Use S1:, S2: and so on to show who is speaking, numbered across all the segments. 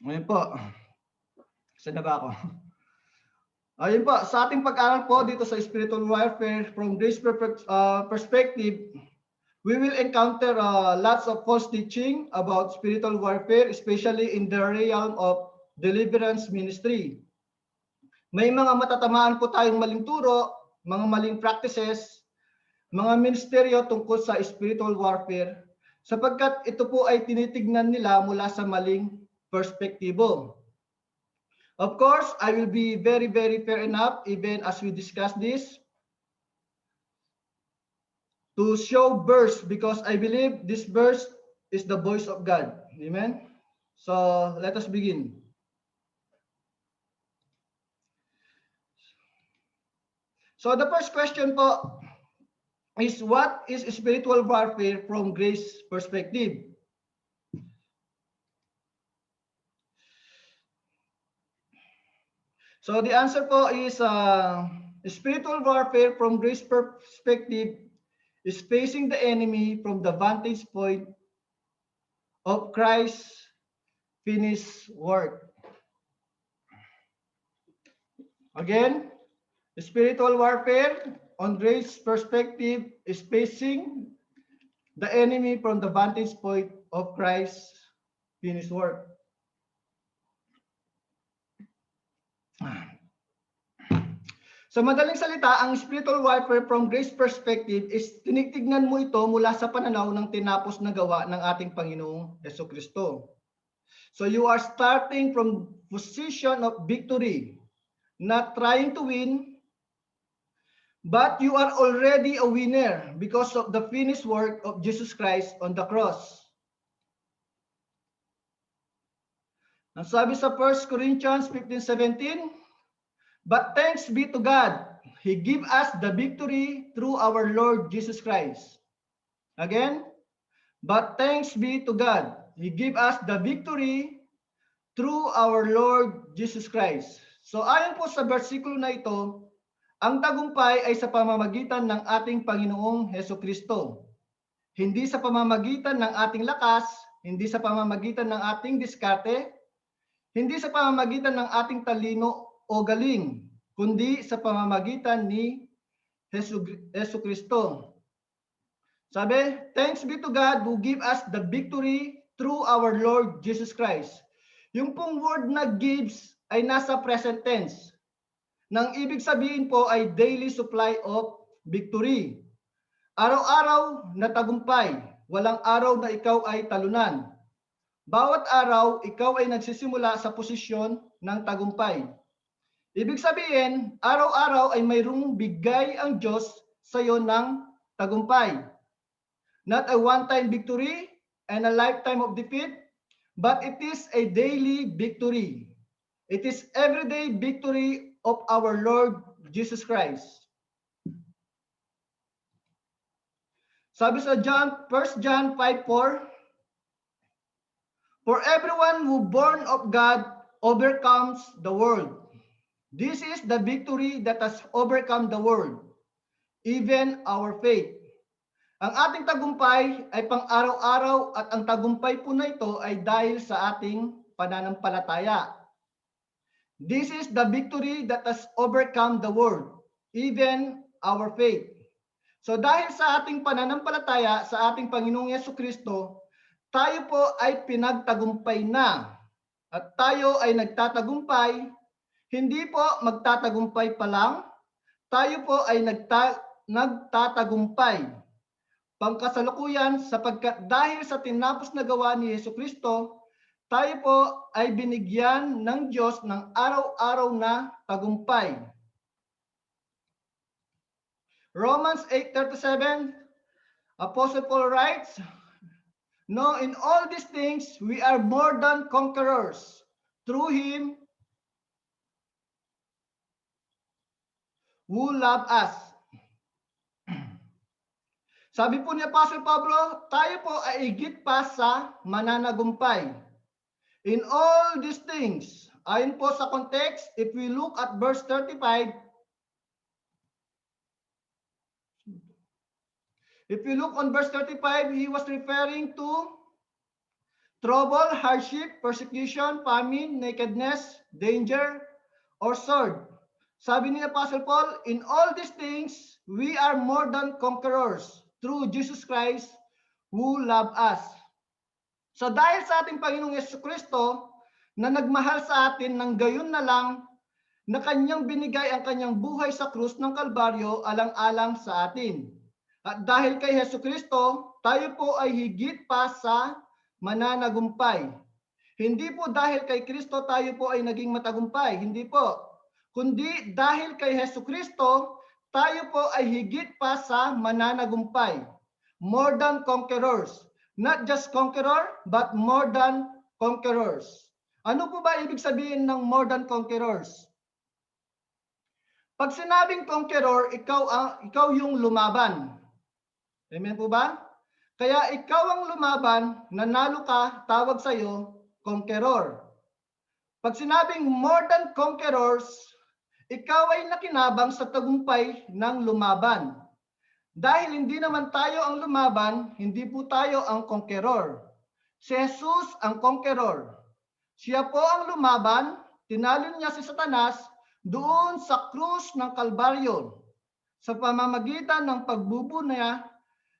S1: Ngayon po, saan na ba ako? Ayun po, sa ating pag-aral po dito sa spiritual warfare from this perspective, we will encounter lots of false teaching about spiritual warfare, especially in the realm of deliverance ministry. May mga matatamaan po tayong maling turo, mga maling practices, mga ministeryo tungkol sa spiritual warfare, sapagkat ito po ay tinitignan nila mula sa maling perspektibo. Of course, I will be very, very fair enough, even as we discuss this, to show verse, because I believe this verse is the voice of God. Amen? So, let us begin. So, the first question po is, what is spiritual warfare from grace perspective? So, the answer po is spiritual warfare from grace perspective is facing the enemy from the vantage point of Christ's finished work. Again, spiritual warfare on grace perspective is facing the enemy from the vantage point of Christ's finished work. Sa madaling salita, ang spiritual warfare from grace perspective is tinitignan mo ito mula sa pananaw ng tinapos na gawa ng ating Panginoong Jesucristo. So you are starting from position of victory, not trying to win, but you are already a winner because of the finished work of Jesus Christ on the cross. Ang sabi sa 1 Corinthians 15:17, but thanks be to God, He give us the victory through our Lord Jesus Christ. Again, but thanks be to God, He give us the victory through our Lord Jesus Christ. So ayon po sa versikulo na ito, ang tagumpay ay sa pamamagitan ng ating Panginoong Hesukristo. Hindi sa pamamagitan ng ating lakas, hindi sa pamamagitan ng ating diskarte, hindi sa pamamagitan ng ating talino o galing, kundi sa pamamagitan ni Hesukristo. Sabi, thanks be to God who give us the victory through our Lord Jesus Christ. Yung pong word na gives ay nasa present tense. Nang ibig sabihin po ay daily supply of victory. Araw-araw na tagumpay, walang araw na ikaw ay talunan. Bawat araw, ikaw ay nagsisimula sa posisyon ng tagumpay. Ibig sabihin, araw-araw ay mayroong bigay ang Diyos sa iyo ng tagumpay. Not a one-time victory and a lifetime of defeat, but it is a daily victory. It is everyday victory of our Lord Jesus Christ. Sabi sa 1 John 5:4, for everyone who born of God overcomes the world. This is the victory that has overcome the world, even our faith. Ang ating tagumpay ay pang-araw-araw at ang tagumpay po na ito ay dahil sa ating pananampalataya. This is the victory that has overcome the world, even our faith. So dahil sa ating pananampalataya sa ating Panginoong Jesucristo, tayo po ay pinagtagumpay na at tayo ay nagtatagumpay, hindi po magtatagumpay pa lang, tayo po ay nagtatagumpay. Pangkasalukuyan sapagkat dahil sa tinapos na gawa ni Jesucristo, tayo po ay binigyan ng Diyos ng araw-araw na tagumpay. Romans 8:37, Apostle Paul writes, no, in all these things, we are more than conquerors through Him who loved us. Sabi po ni Apostle Pablo, tayo po ay higit pa sa mananagumpay. In all these things, ayon po sa context, if we look at verse 35, if you look on verse 35, he was referring to trouble, hardship, persecution, famine, nakedness, danger, or sword. Sabi ni Apostle Paul, in all these things, we are more than conquerors through Jesus Christ who loved us. So dahil sa ating Panginoong Jesucristo na nagmahal sa atin ng gayon na lang na kanyang binigay ang kanyang buhay sa krus ng Kalbaryo alang-alang sa atin. At dahil kay Jesucristo, tayo po ay higit pa sa mananagumpay. Hindi po dahil kay Kristo tayo po ay naging matagumpay, hindi po. Kundi dahil kay Jesucristo, tayo po ay higit pa sa mananagumpay. More than conquerors. Not just conqueror, but more than conquerors. Ano po ba ibig sabihin ng more than conquerors? Pag sinabing conqueror, ikaw yung lumaban. Amen po ba? Kaya ikaw ang lumaban, nanalo ka, tawag sa'yo, conqueror. Pag sinabing more than conquerors, ikaw ay nakinabang sa tagumpay ng lumaban. Dahil hindi naman tayo ang lumaban, hindi po tayo ang conqueror. Si Jesus ang conqueror. Siya po ang lumaban, tinalo niya si Satanas doon sa krus ng Kalbaryo sa pamamagitan ng pagbubunya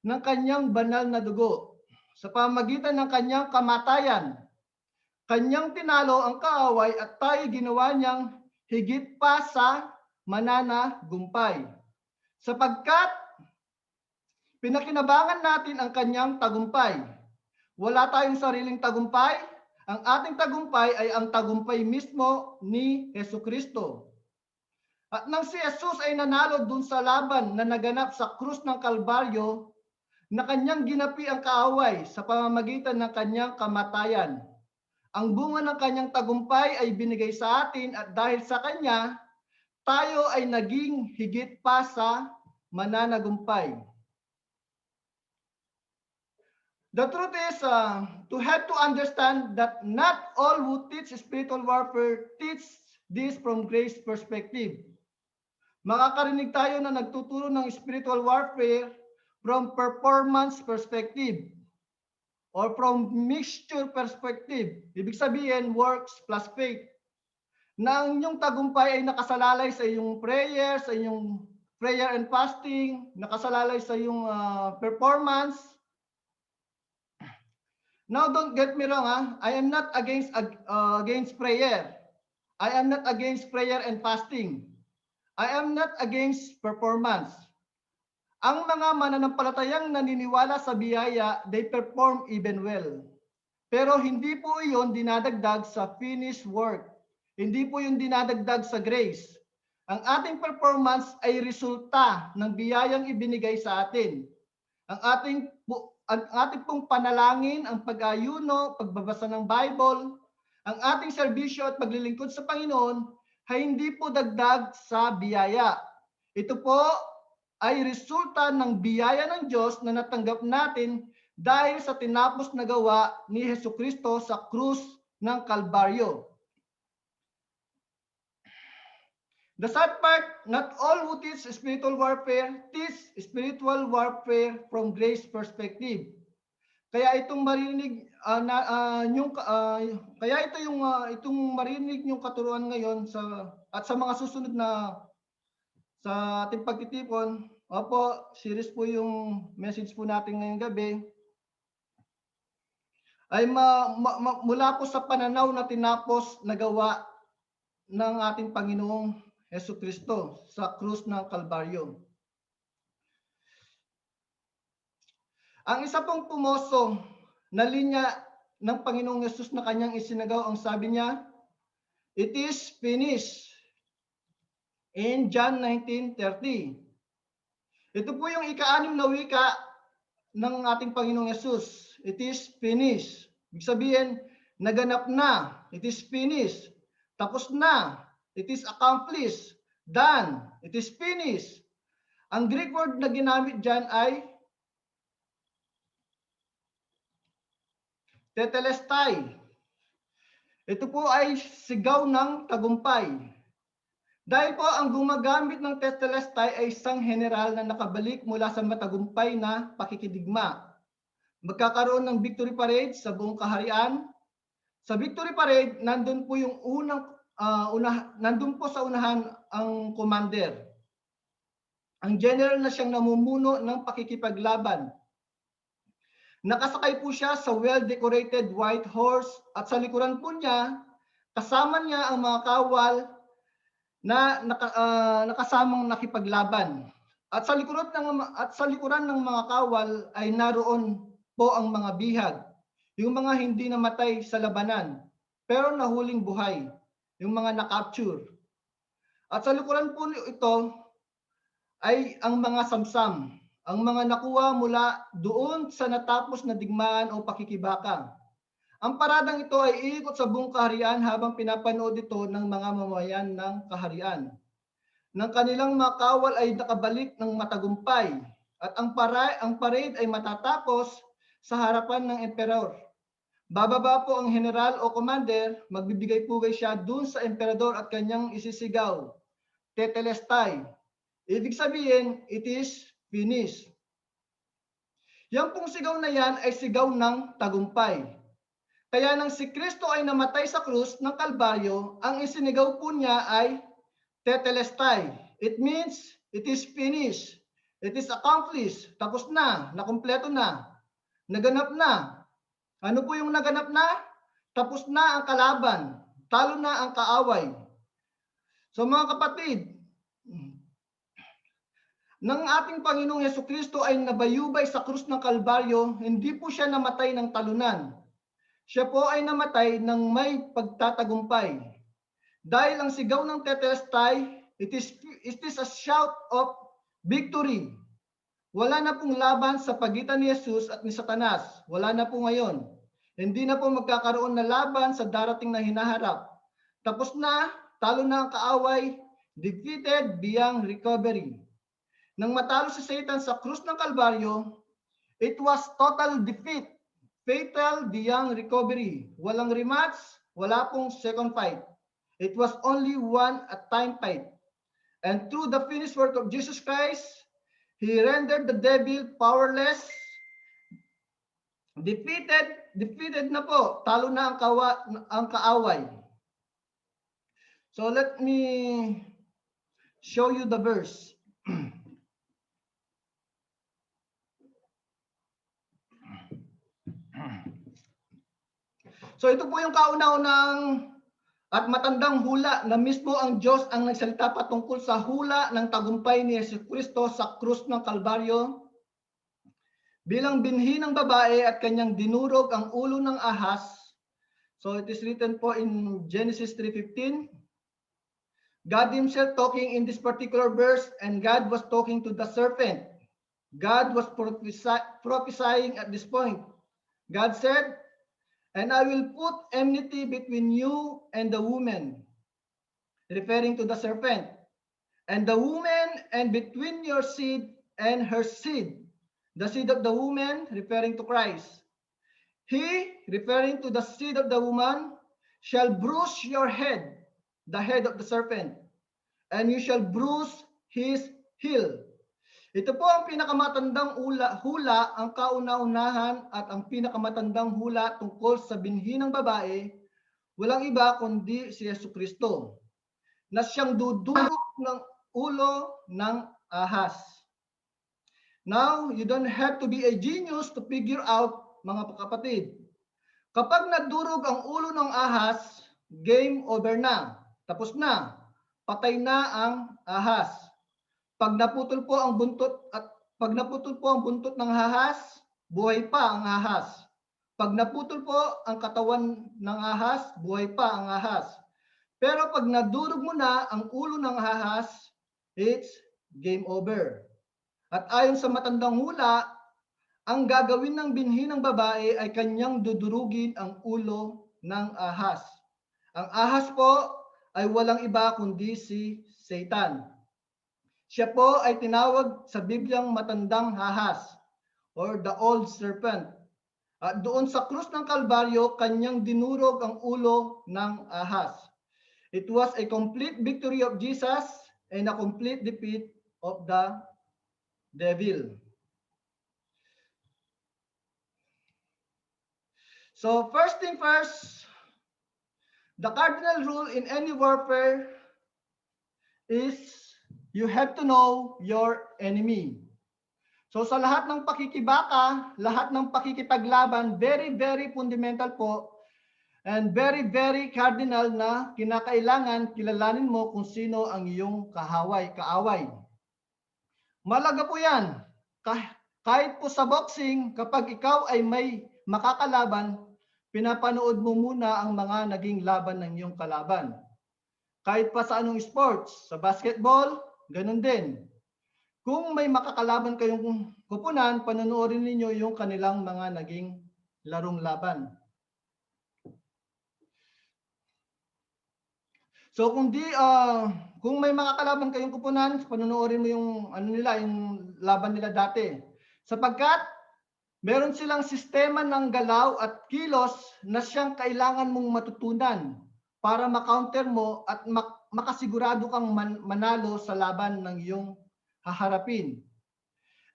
S1: ng kanyang banal na dugo, sa pamamagitan ng kanyang kamatayan. Kanyang tinalo ang kaaway at tayo ginawa niyang higit pa sa mananagumpay. Sapagkat pinakinabangan natin ang kanyang tagumpay. Wala tayong sariling tagumpay. Ang ating tagumpay ay ang tagumpay mismo ni Jesucristo. At nang si Jesus ay nanalo dun sa laban na naganap sa krus ng Kalbaryo, na kanyang ginapi ang kaaway sa pamamagitan ng kanyang kamatayan. Ang bunga ng kanyang tagumpay ay binigay sa atin at dahil sa kanya, tayo ay naging higit pa sa mananagumpay. The truth is, to have to understand that not all who teach spiritual warfare teach this from grace perspective. Makakarinig tayo na nagtuturo ng spiritual warfare from performance perspective or from mixture perspective. Ibig sabihin, works plus faith. Na ang inyong tagumpay ay nakasalalay sa iyong prayer, sa iyong prayer and fasting, nakasalalay sa iyong performance. Now, don't get me wrong, I am not against prayer. I am not against prayer and fasting. I am not against performance. Ang mga mananampalatayang naniniwala sa biyaya, they perform even well. Pero hindi po iyon dinadagdag sa finished work. Hindi po yung dinadagdag sa grace. Ang ating performance ay resulta ng biyayang ibinigay sa atin. Ang ating pong panalangin, ang pag-ayuno, pagbabasa ng Bible, ang ating serbisyo at paglilingkod sa Panginoon ay hindi po dagdag sa biyaya. Ito po ay resulta ng biyaya ng Diyos na natanggap natin dahil sa tinapos na gawa ni Jesucristo sa krus ng Kalbaryo. The sad part, not all who teach spiritual warfare teach spiritual warfare from grace perspective. Kaya itong marinig itong marinig yung katuruan ngayon at sa mga susunod na sa ating pagtitipon, opo, series po yung message po natin ngayong gabi, ay mula po sa pananaw na tinapos na gawa ng ating Panginoong Jesucristo sa krus ng Kalbaryo. Ang isa pong pumoso na linya ng Panginoong Yesus na kanyang isinagaw, ang sabi niya, "It is finished." In John 19:30. Ito po yung ika-6 na wika ng ating Panginoong Yesus. It is finished. Ibig sabihin, naganap na. It is finished. Tapos na. It is accomplished. Done. It is finished. Ang Greek word na ginamit dyan ay tetelestai. Ito po ay sigaw ng tagumpay. Dahil po ang gumagamit ng tetelestai ay isang general na nakabalik mula sa matagumpay na pakikidigma. magkakaroon ng victory parade sa buong kaharian. Sa victory parade, nandun po yung nandun po sa unahan ang commander. Ang general na siyang namumuno ng pakikipaglaban. Nakasakay po siya sa well-decorated white horse at sa likuran po niya, kasama niya ang mga kawal na nakasamang nakipaglaban. At sa likuran ng mga kawal ay naroon po ang mga bihag, yung mga hindi namatay sa labanan, pero nahuling buhay, yung mga na-capture. At sa likuran po ito ay ang mga samsam, ang mga nakuha mula doon sa natapos na digmaan o pakikibaka. Ang paradang ito ay iikot sa buong kaharian habang pinapanood ito ng mga mamayan ng kaharian. Ng kanilang mga kawal ay nakabalik ng matagumpay at ang parade ay matatapos sa harapan ng emperor. Bababa po ang general o commander, magbibigay-pugay siya dun sa emperador at kanyang isisigaw, Tetelestai. Ibig sabihin, it is finished. Yang pong sigaw na yan ay sigaw ng tagumpay. Kaya nang si Kristo ay namatay sa krus ng Kalbaryo, ang isinigaw po niya ay Tetelestai. It means it is finished. It is accomplished. Tapos na, nakumpleto na, naganap na. Ano po yung naganap na? Tapos na ang kalaban, talo na ang kaaway. So mga kapatid, nang ating Panginoong Hesukristo ay nabayubay sa krus ng Kalbaryo, hindi po siya namatay ng talunan. Siya po ay namatay ng may pagtatagumpay. Dahil ang sigaw ng Tetelestai, it is a shout of victory. Wala na pong laban sa pagitan ni Jesus at ni Satanas. Wala na po ngayon. Hindi na po magkakaroon na laban sa darating na hinaharap. Tapos na, talo na ang kaaway, defeated beyond recovery. Nang matalo si Satan sa krus ng Kalbaryo, it was total defeat, fatal beyond recovery. Walang rematch, wala pong second fight. It was only one time fight. And through the finished work of Jesus Christ, He rendered the devil powerless. Defeated na po. Talo na ang kaaway. So let me show you the verse. So ito po yung kauna-unang at matandang hula na mismo ang Diyos ang nagsalita patungkol sa hula ng tagumpay ni Jesucristo sa krus ng Kalbaryo. Bilang binhi ng babae at kanyang dinurog ang ulo ng ahas. So it is written po in Genesis 3:15. God himself talking in this particular verse, and God was talking to the serpent. God was prophesying at this point. God said, "And I will put enmity between you and the woman," referring to the serpent, "and the woman, and between your seed and her seed." The seed of the woman, referring to Christ. He, referring to the seed of the woman, shall bruise your head, the head of the serpent, and you shall bruise his heel. Ito po ang pinakamatandang hula, ang kauna-unahan at ang pinakamatandang hula tungkol sa binhi ng babae, walang iba kundi si Jesucristo, na siyang dudurog ng ulo ng ahas. Now, you don't have to be a genius to figure out, mga kapatid. Kapag nadurog ang ulo ng ahas, game over na. Tapos na. Patay na ang ahas. Pag naputol po ang buntot ng ahas, buhay pa ang ahas. Pag naputol po ang katawan ng ahas, buhay pa ang ahas. Pero pag nadurog mo na ang ulo ng ahas, it's game over. At ayon sa matandang hula, ang gagawin ng binhi ng babae ay kanyang dudurugin ang ulo ng ahas. Ang ahas po ay walang iba kundi si Satan. Siya po ay tinawag sa Bibliang matandang ahas or the old serpent. At doon sa krus ng Kalbaryo, kanyang dinurog ang ulo ng ahas. It was a complete victory of Jesus and a complete defeat of the devil. So first thing first, the cardinal rule in any warfare is you have to know your enemy. So sa lahat ng pakikibaka, lahat ng pakikipaglaban, very, very fundamental po and very, very cardinal na kinakailangan kilalanin mo kung sino ang iyong kaaway. Malaga po yan. Kahit po sa boxing, kapag ikaw ay may makakalaban, pinapanood mo muna ang mga naging laban ng iyong kalaban. Kahit pa sa anong sports, sa basketball, ganun din. Kung may makakalaban kayong kupunan, panonoorin ninyo yung kanilang mga naging larong laban. So kung may makakalaban kayong kupunan, panonoorin mo yung yung laban nila dati. Sapagkat meron silang sistema ng galaw at kilos na siyang kailangan mong matutunan para ma-counter mo at makasigurado kang manalo sa laban ng iyong haharapin.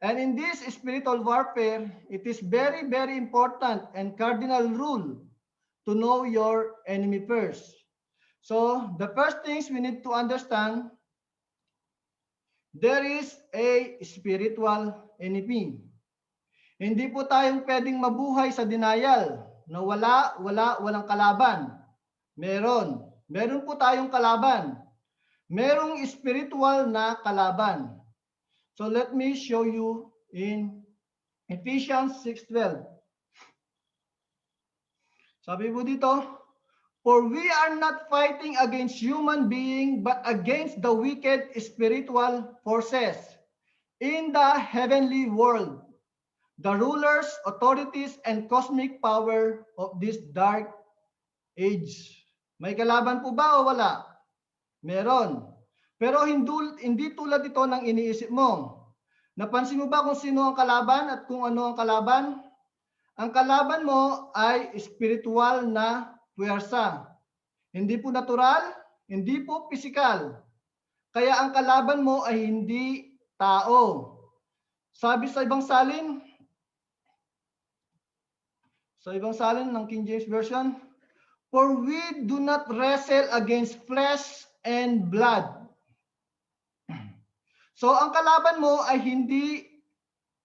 S1: And in this spiritual warfare, it is very, very important and cardinal rule to know your enemy first. So the first things we need to understand, there is a spiritual enemy. Hindi po tayong pwedeng mabuhay sa denial na walang kalaban. Meron po tayong kalaban. Merong spiritual na kalaban. So let me show you in Ephesians 6:12. Sabi po dito, for we are not fighting against human being but against the wicked spiritual forces in the heavenly world, the rulers, authorities, and cosmic power of this dark age. May kalaban po ba o wala? Meron. Pero hindi tulad ito ng iniisip mo. Napansin mo ba kung sino ang kalaban at kung ano ang kalaban? Ang kalaban mo ay spiritual na puwersa. Hindi po natural, hindi po pisikal. Kaya ang kalaban mo ay hindi tao. Sabi sa ibang salin ng King James Version, for we do not wrestle against flesh and blood. So ang kalaban mo ay hindi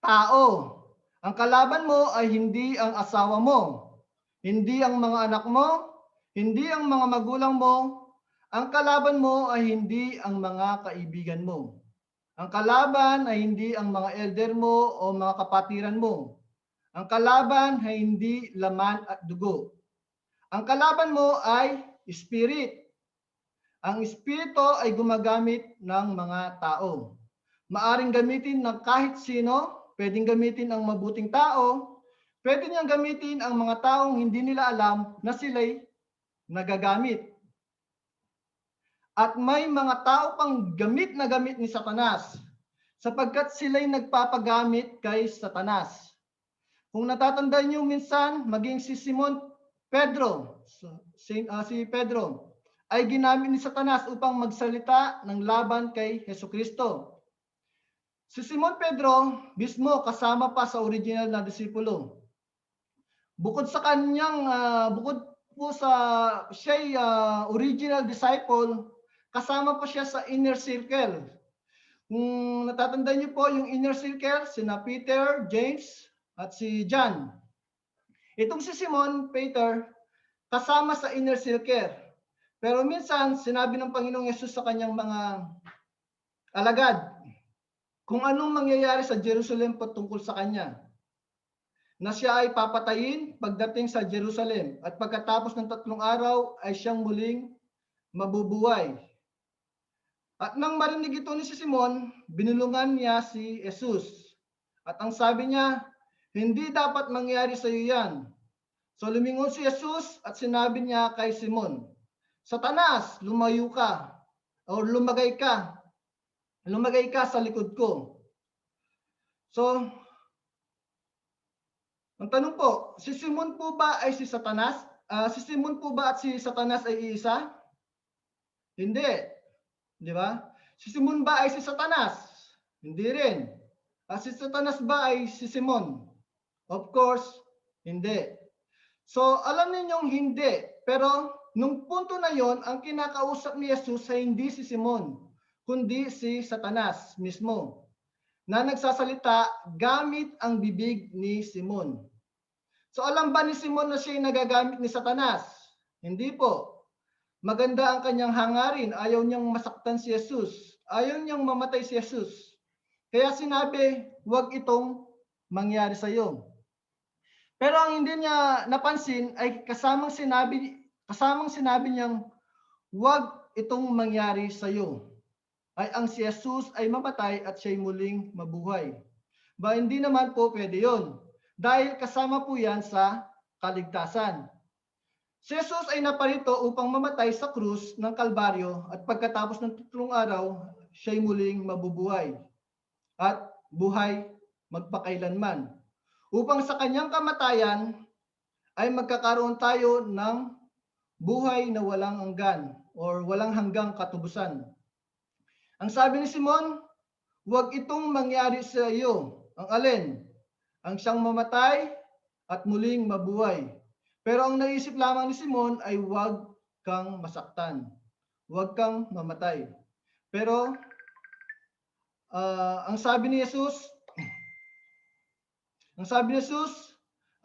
S1: tao. Ang kalaban mo ay hindi ang asawa mo, hindi ang mga anak mo, hindi ang mga magulang mo. Ang kalaban mo ay hindi ang mga kaibigan mo. Ang kalaban ay hindi ang mga elder mo o mga kapatiran mo. Ang kalaban ay hindi laman at dugo. Ang kalaban mo ay spirit. Ang espiritu ay gumagamit ng mga tao. Maaring gamitin ng kahit sino, pwedeng gamitin ang mabuting tao, pwede niyang gamitin ang mga taong hindi nila alam na sila'y nagagamit. At may mga tao pang gamit na gamit ni Satanas, sapagkat sila'y nagpapagamit kay Satanas. Kung natatandaan niyo minsan, maging si Simon Pedro, si Pedro, ay ginamit ni Satanas upang magsalita ng laban kay Hesukristo. Si Simon Pedro mismo kasama pa sa original na disipulo. Bukod po sa siya'y original disciple, kasama pa siya sa inner circle. Kung natatandaan niyo po yung inner circle, sina Peter, James, at si John. Itong si Simon Peter, kasama sa inner circle. Pero minsan, sinabi ng Panginoong Yesus sa kanyang mga alagad, kung anong mangyayari sa Jerusalem patungkol sa kanya, na siya ay papatayin pagdating sa Jerusalem at pagkatapos ng 3 araw ay siyang muling mabubuhay. At nang marinig ito ni si Simon, binulungan niya si Jesus. At ang sabi niya, hindi dapat mangyari sa iyo yan. So lumingon si Jesus at sinabi niya kay Simon, Satanas, lumayo ka o lumagay ka sa likod ko. So, ang tanong po, si Simon po ba ay si Satanas? Si Simon po ba at si Satanas ay iisa? Hindi. Di ba? Si Simon ba ay si Satanas? Hindi rin. Si Satanas ba ay si Simon? Of course, hindi. So alam ninyong hindi, pero nung punto na yon, ang kinakausap ni Jesus ay hindi si Simon, kundi si Satanas mismo, na nagsasalita gamit ang bibig ni Simon. So alam ba ni Simon na siya ay nagagamit ni Satanas? Hindi po. Maganda ang kanyang hangarin, ayaw niyang masaktan si Jesus, ayaw niyang mamatay si Jesus. Kaya sinabi, huwag itong mangyari sa iyo. Pero ang hindi niya napansin ay kasamang sinabi niyang huwag itong mangyari sa iyo. Ay ang si Jesus ay mamatay at siya'y muling mabuhay. Ba hindi naman po pwede yon. Dahil kasama po yan sa kaligtasan. Si Jesus ay naparito upang mamatay sa krus ng Kalbaryo at pagkatapos ng 3 araw, siya'y muling mabubuhay at buhay magpakailanman. Upang sa kanyang kamatayan ay magkakaroon tayo ng buhay na walang hanggan or walang hanggang katubusan. Ang sabi ni Simon, huwag itong mangyari sa iyo. Ang alin? Ang siyang mamatay at muling mabuhay. Pero ang naisip lamang ni Simon ay huwag kang masaktan. Huwag kang mamatay. Pero ang sabi ni Jesus,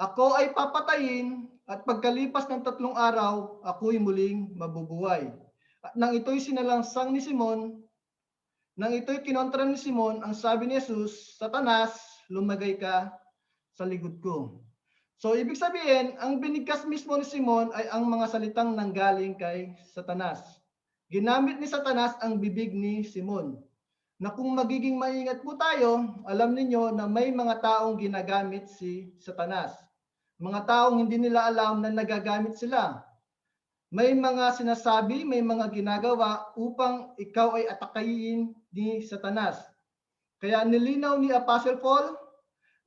S1: ako ay papatayin at pagkalipas ng 3 araw, ako'y muling mabubuhay. At nang ito'y sinalangsang ni Simon, nang ito'y kinontra ni Simon, ang sabi ni Jesus, Satanas, lumagay ka sa likod ko. So, ibig sabihin, ang binigkas mismo ni Simon ay ang mga salitang nanggaling kay Satanas. Ginamit ni Satanas ang bibig ni Simon. Na kung magiging maingat po tayo, alam ninyo na may mga taong ginagamit si Satanas. Mga taong hindi nila alam na nagagamit sila. May mga sinasabi, may mga ginagawa upang ikaw ay atakayin ni Satanas. Kaya nilinaw ni Apostle Paul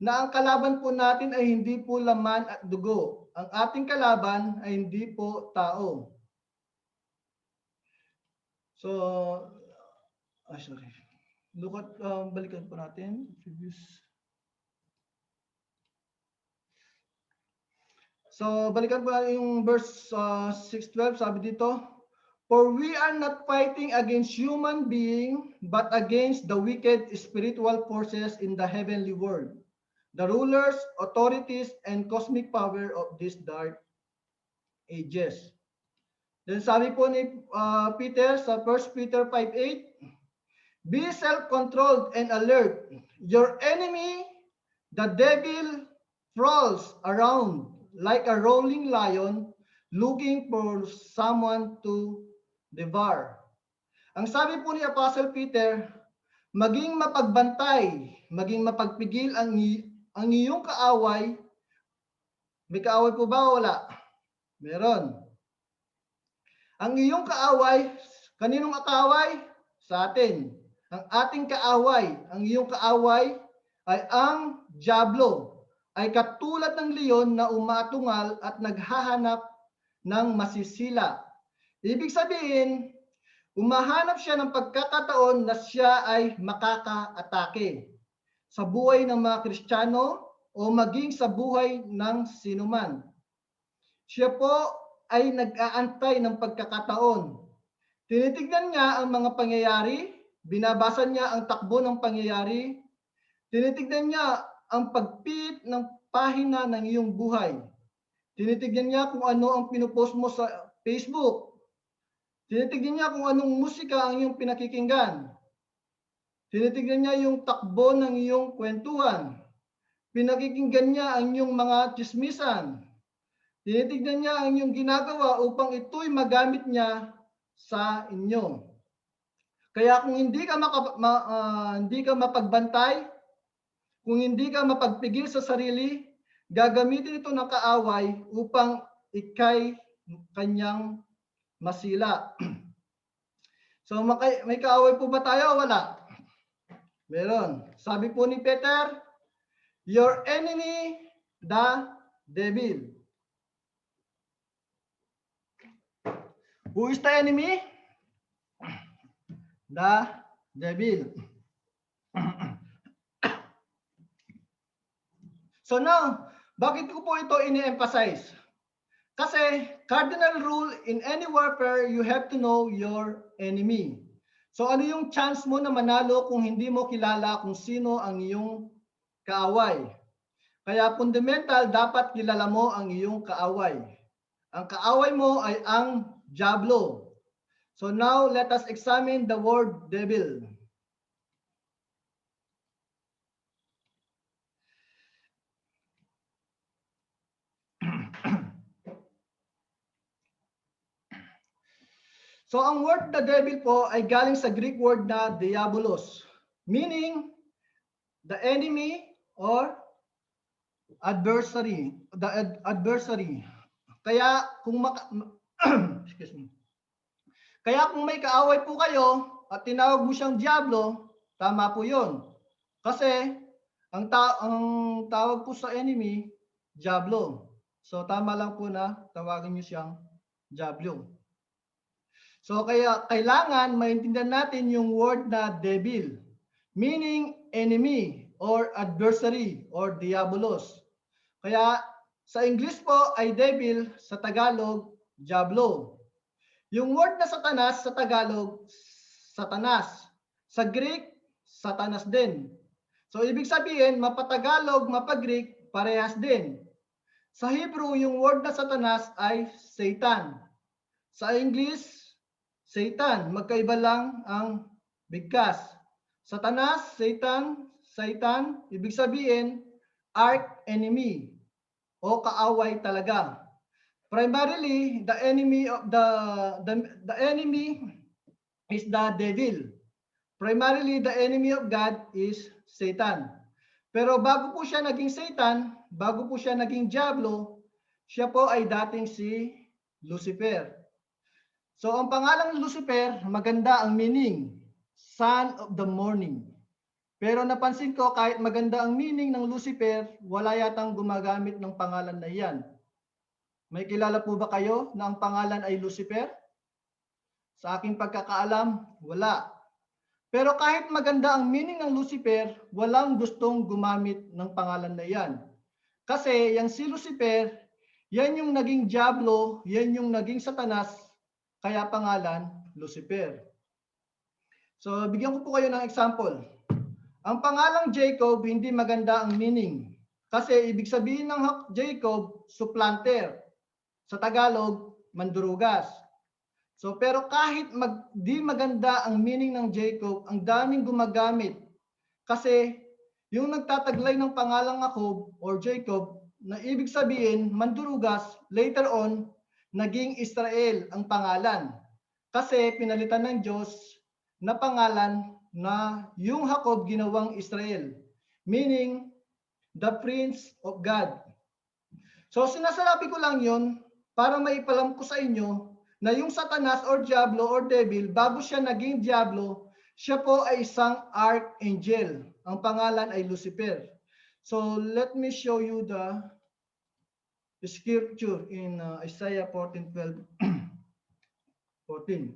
S1: na ang kalaban po natin ay hindi po laman at dugo. Ang ating kalaban ay hindi po tao. So, sorry. Look at, balikan po natin. So, balikan po natin yung verse 6:12. Sabi dito, for we are not fighting against human being, but against the wicked spiritual forces in the heavenly world, the rulers, authorities, and cosmic power of these dark ages. Then sabi po ni Peter sa 1 Peter 5:8, be self-controlled and alert. Your enemy, the devil, prowls around like a rolling lion looking for someone to devour. Ang sabi po ni Apostle Peter, maging mapagbantay, maging mapagpigil ang iyong kaaway. May kaaway po ba o wala? Meron. Ang iyong kaaway, kaninong kaaway? Sa atin. Ang ating kaaway, ang iyong kaaway ay ang dyablo, ay katulad ng leon na umatungal at naghahanap ng masisila. Ibig sabihin, umahanap siya ng pagkakataon na siya ay makaka-atake sa buhay ng mga Kristiyano o maging sa buhay ng sinuman. Siya po ay nag-aantay ng pagkakataon. Tinitignan niya ang mga pangyayari, binabasa niya ang takbo ng pangyayari, tinitignan niya ang pagpit ng pahina ng iyong buhay. Tinitignan niya kung ano ang pinupost mo sa Facebook. Tinitignan niya kung anong musika ang iyong pinakikinggan. Tinitignan niya yung takbo ng iyong kwentuhan. Pinakikinggan niya ang iyong mga chismisan. Tinitignan niya ang iyong ginagawa upang ito'y magamit niya sa inyo. Kaya kung hindi ka mapagbantay, kung hindi ka mapagpigil sa sarili, gagamitin ito ng kaaway upang ikay kanyang masila. So may kaaway po ba tayo o wala? Meron. Sabi po ni Peter, your enemy, the devil. Who is the enemy? The devil. So now, bakit ko po ito ini-emphasize? Kasi cardinal rule in any warfare, you have to know your enemy. So ano yung chance mo na manalo kung hindi mo kilala kung sino ang iyong kaaway? Kaya fundamental, dapat kilala mo ang iyong kaaway. Ang kaaway mo ay ang diablo. So now, let us examine the word devil. So ang word na devil po ay galing sa Greek word na diabolos, meaning the enemy or adversary, adversary. Kaya kung excuse me. Kaya kung may kaaway po kayo at tinawag mo siyang diablo, tama po 'yon. Kasi ang tawag po sa enemy, diablo. So tama lang po na tawagin niyo siyang diablo. So kaya kailangan maintindihan natin yung word na devil, meaning enemy or adversary or diabolos. Kaya sa English po ay devil, sa Tagalog, diablo. Yung word na satanas sa Tagalog, satanas. Sa Greek, satanas din. So ibig sabihin, mapatagalog, mapagreek, parehas din. Sa Hebrew, yung word na satanas ay Satan. Sa English, Satan. Magkaiba lang ang bigkas. Satanas, Satan, Satan, ibig sabihin, arch enemy o kaaway talaga. Primarily, the enemy of the enemy is the devil. Primarily, the enemy of God is Satan. Pero bago po siya naging Satan, bago po siya naging diablo, siya po ay dating si Lucifer. So ang pangalang Lucifer, maganda ang meaning, son of the morning. Pero napansin ko kahit maganda ang meaning ng Lucifer, wala yatang gumagamit ng pangalan na iyan. May kilala po ba kayo na ang pangalan ay Lucifer? Sa aking pagkakaalam, wala. Pero kahit maganda ang meaning ng Lucifer, walang gustong gumamit ng pangalan na iyan. Kasi yung si Lucifer, yan yung naging diablo, yan yung naging satanas, kaya pangalan Lucifer. So bigyan ko po kayo ng example. Ang pangalang Jacob, hindi maganda ang meaning. Kasi ibig sabihin ng Jacob, supplanter. Sa Tagalog, mandurugas. So pero kahit di maganda ang meaning ng Jacob, ang daming gumagamit. Kasi yung nagtataglay ng pangalang Jacob or Jacob, na ibig sabihin mandurugas, later on, naging Israel ang pangalan. Kasi pinalitan ng Diyos na pangalan na yung Jacob ginawang Israel. Meaning, the Prince of God. So sinasabi ko lang yon para maipalam ko sa inyo na yung Satanas or Diablo or Devil, bago siya naging Diablo, siya po ay isang archangel. Ang pangalan ay Lucifer. So let me show you the scripture in Isaiah 14:12. 14.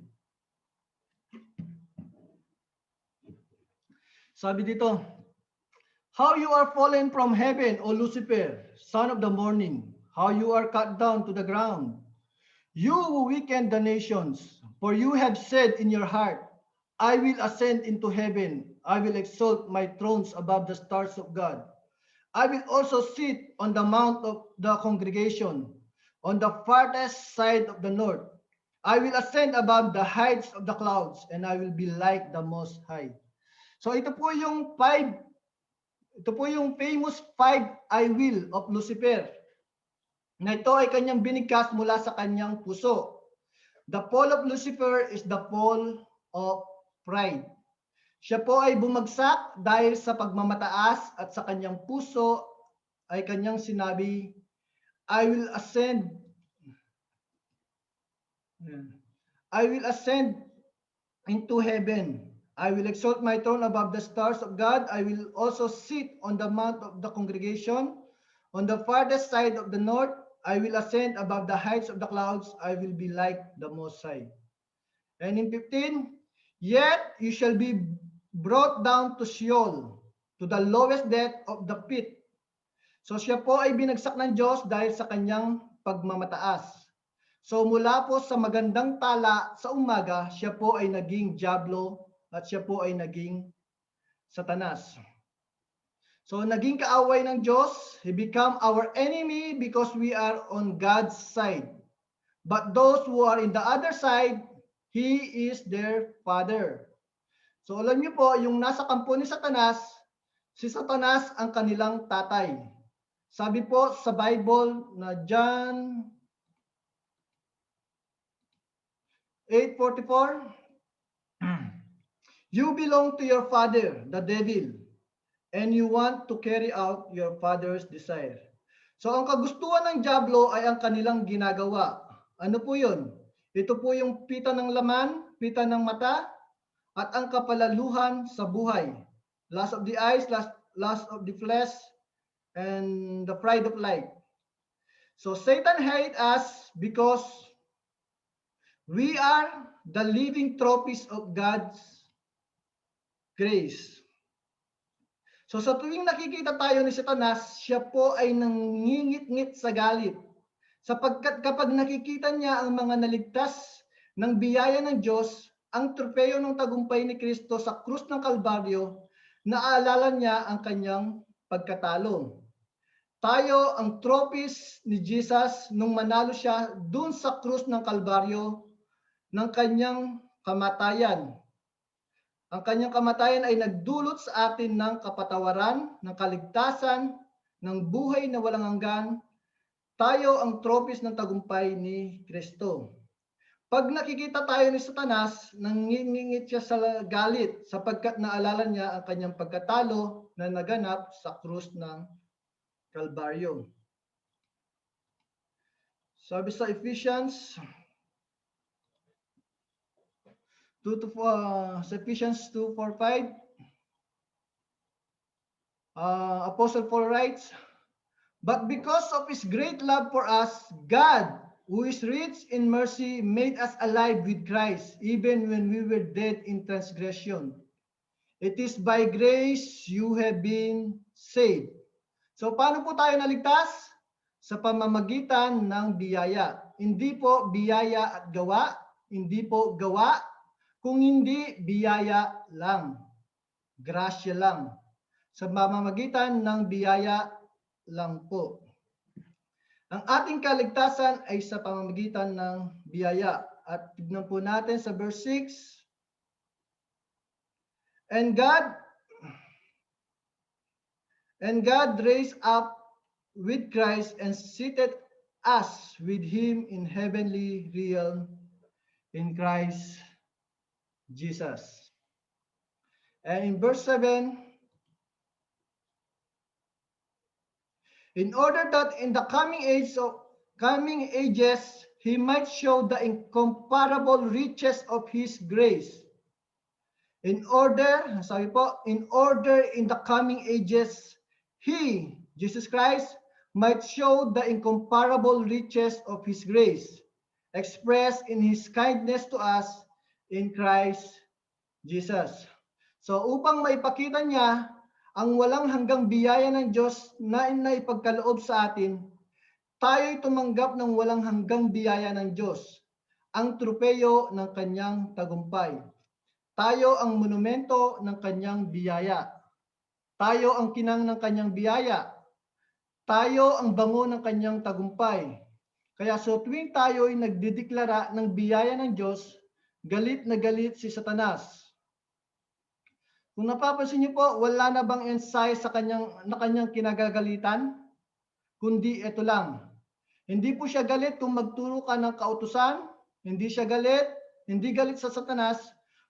S1: Sabi dito, how you are fallen from heaven, O Lucifer, son of the morning, how you are cut down to the ground. You who weaken the nations, for you have said in your heart, I will ascend into heaven, I will exalt my thrones above the stars of God. I will also sit on the mount of the congregation, on the farthest side of the north. I will ascend above the heights of the clouds, and I will be like the Most High. So ito po yung famous 5 I will of Lucifer. Na ito ay kanyang binigkas mula sa kanyang puso. The fall of Lucifer is the fall of pride. Siya po ay bumagsak dahil sa pagmamataas at sa kanyang puso ay kanyang sinabi, I will ascend into heaven. I will exalt my throne above the stars of God. I will also sit on the mount of the congregation. On the farthest side of the north, I will ascend above the heights of the clouds. I will be like the Most High. And in 15, yet you shall be brought down to Sheol, to the lowest depth of the pit. So siya po ay binagsak ng Diyos dahil sa kanyang pagmamataas. So mula po sa magandang tala sa umaga, siya po ay naging diablo at siya po ay naging Satanas. So naging kaaway ng Diyos, he become our enemy because we are on God's side. But those who are in the other side, he is their father. So alam niyo po, yung nasa kampo ni Satanas, si Satanas ang kanilang tatay. Sabi po sa Bible na John 8:44, you belong to your father, the devil, and you want to carry out your father's desire. So ang kagustuhan ng diablo ay ang kanilang ginagawa. Ano po yun? Ito po yung pita ng laman, pita ng mata, at ang kapalaluhan sa buhay. Lust of the eyes, lust of the flesh, and the pride of life. So Satan hates us because we are the living trophies of God's grace. So sa tuwing nakikita tayo ni Satanas, siya po ay nangingit-ngit sa galit. Sapagkat kapag nakikita niya ang mga naligtas ng biyaya ng Diyos, ang tropeyo ng tagumpay ni Kristo sa krus ng Kalbaryo, naaalala niya ang kanyang pagkatalo. Tayo ang trophies ni Jesus nung manalo siya dun sa krus ng Kalbaryo ng kanyang kamatayan. Ang kanyang kamatayan ay nagdulot sa atin ng kapatawaran, ng kaligtasan, ng buhay na walang hanggan. Tayo ang trophies ng tagumpay ni Kristo. Pag nakikita tayo ni Satanas, nangingingit siya sa galit sapagkat naalala niya ang kanyang pagkatalo na naganap sa krus ng Kalbaryo. Sabi sa Ephesians 2:4-5, Apostle Paul writes, but because of his great love for us, God, who is rich in mercy, made us alive with Christ, even when we were dead in transgression. It is by grace you have been saved. So paano po tayo naligtas? Sa pamamagitan ng biyaya. Hindi po biyaya at gawa, hindi po gawa, kung hindi biyaya lang. Grasya lang. Sa pamamagitan ng biyaya lang po. Ang ating kaligtasan ay sa pamamagitan ng biyaya. At tignan po natin sa verse 6. And God raised up with Christ and seated us with him in heavenly realm in Christ Jesus. And in verse 7, in order that in the coming ages he might show the incomparable riches of his grace. In order in the coming ages he, Jesus Christ, might show the incomparable riches of his grace, expressed in his kindness to us in Christ Jesus. So upang maipakita niya ang walang hanggang biyaya ng Diyos na ipagkaloob sa atin, tayo'y tumanggap ng walang hanggang biyaya ng Diyos, ang tropeyo ng kanyang tagumpay. Tayo ang monumento ng kanyang biyaya. Tayo ang kinang ng kanyang biyaya. Tayo ang bango ng kanyang tagumpay. Kaya so tuwing tayo ay nagdideklara ng biyaya ng Diyos, galit na galit si Satanas. Kung napapansin niyo po, wala na bang ensayo sa kanyang kinagagalitan? Kundi ito lang. Hindi po siya galit kung magturo ka ng kautusan, hindi galit sa Satanas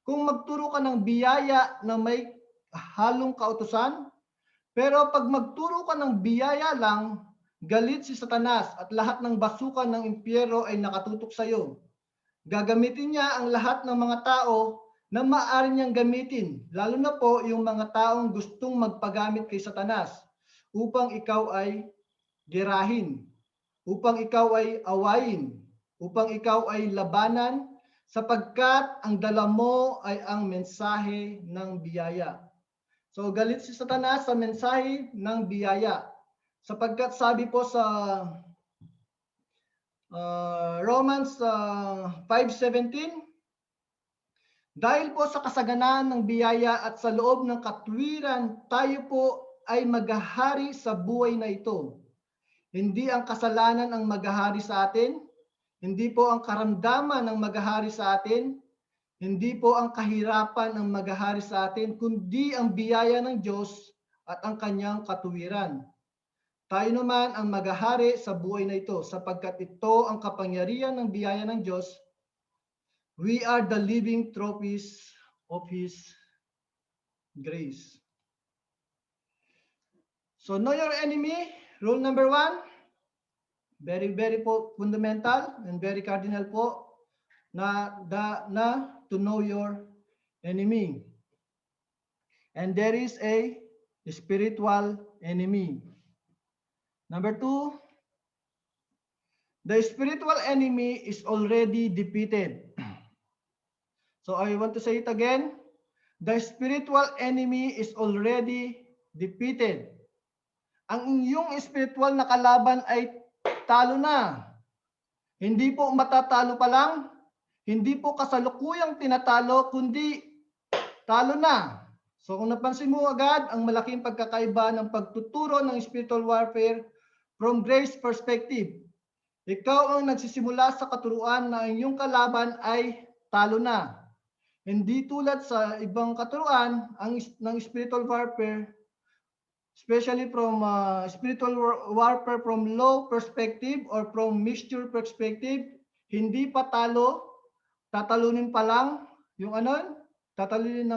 S1: kung magturo ka ng biyaya na may halong kautusan. Pero pag magturo ka ng biyaya lang, galit si Satanas at lahat ng basukan ng impyerno ay nakatutok sa iyo. Gagamitin niya ang lahat ng mga tao na maaari niyang gamitin, lalo na po yung mga taong gustong magpagamit kay Satanas upang ikaw ay gerahin, upang ikaw ay awayin, upang ikaw ay labanan, sapagkat ang dala mo ay ang mensahe ng biyaya. So galit si Satanas sa mensahe ng biyaya, sapagkat sabi po sa Romans 5:17. Dahil po sa kasaganaan ng biyaya at sa loob ng katwiran, tayo po ay maghahari sa buhay na ito. Hindi ang kasalanan ang maghahari sa atin, hindi po ang karamdaman ang maghahari sa atin, hindi po ang kahirapan ang maghahari sa atin, kundi ang biyaya ng Diyos at ang kanyang katuwiran. Tayo naman ang maghahari sa buhay na ito sapagkat ito ang kapangyarihan ng biyaya ng Diyos. We are the living trophies of His grace. So know your enemy, rule number 1. Very po fundamental and very cardinal po na to know your enemy. And there is a spiritual enemy. Number 2, the spiritual enemy is already defeated. So I want to say it again. The spiritual enemy is already defeated. Ang inyong spiritual na kalaban ay talo na. Hindi po matatalo pa lang, hindi po kasalukuyang tinatalo, kundi talo na. So kung napansin mo agad, ang malaking pagkakaiba ng pagtuturo ng spiritual warfare from grace perspective. Ikaw ang nagsisimula sa katuruan na inyong kalaban ay talo na. Hindi tulad sa ibang katuruan ng spiritual warfare, especially from spiritual warfare from low perspective or from mixture perspective, hindi pa talo, tatalunin pa lang yung tatalunin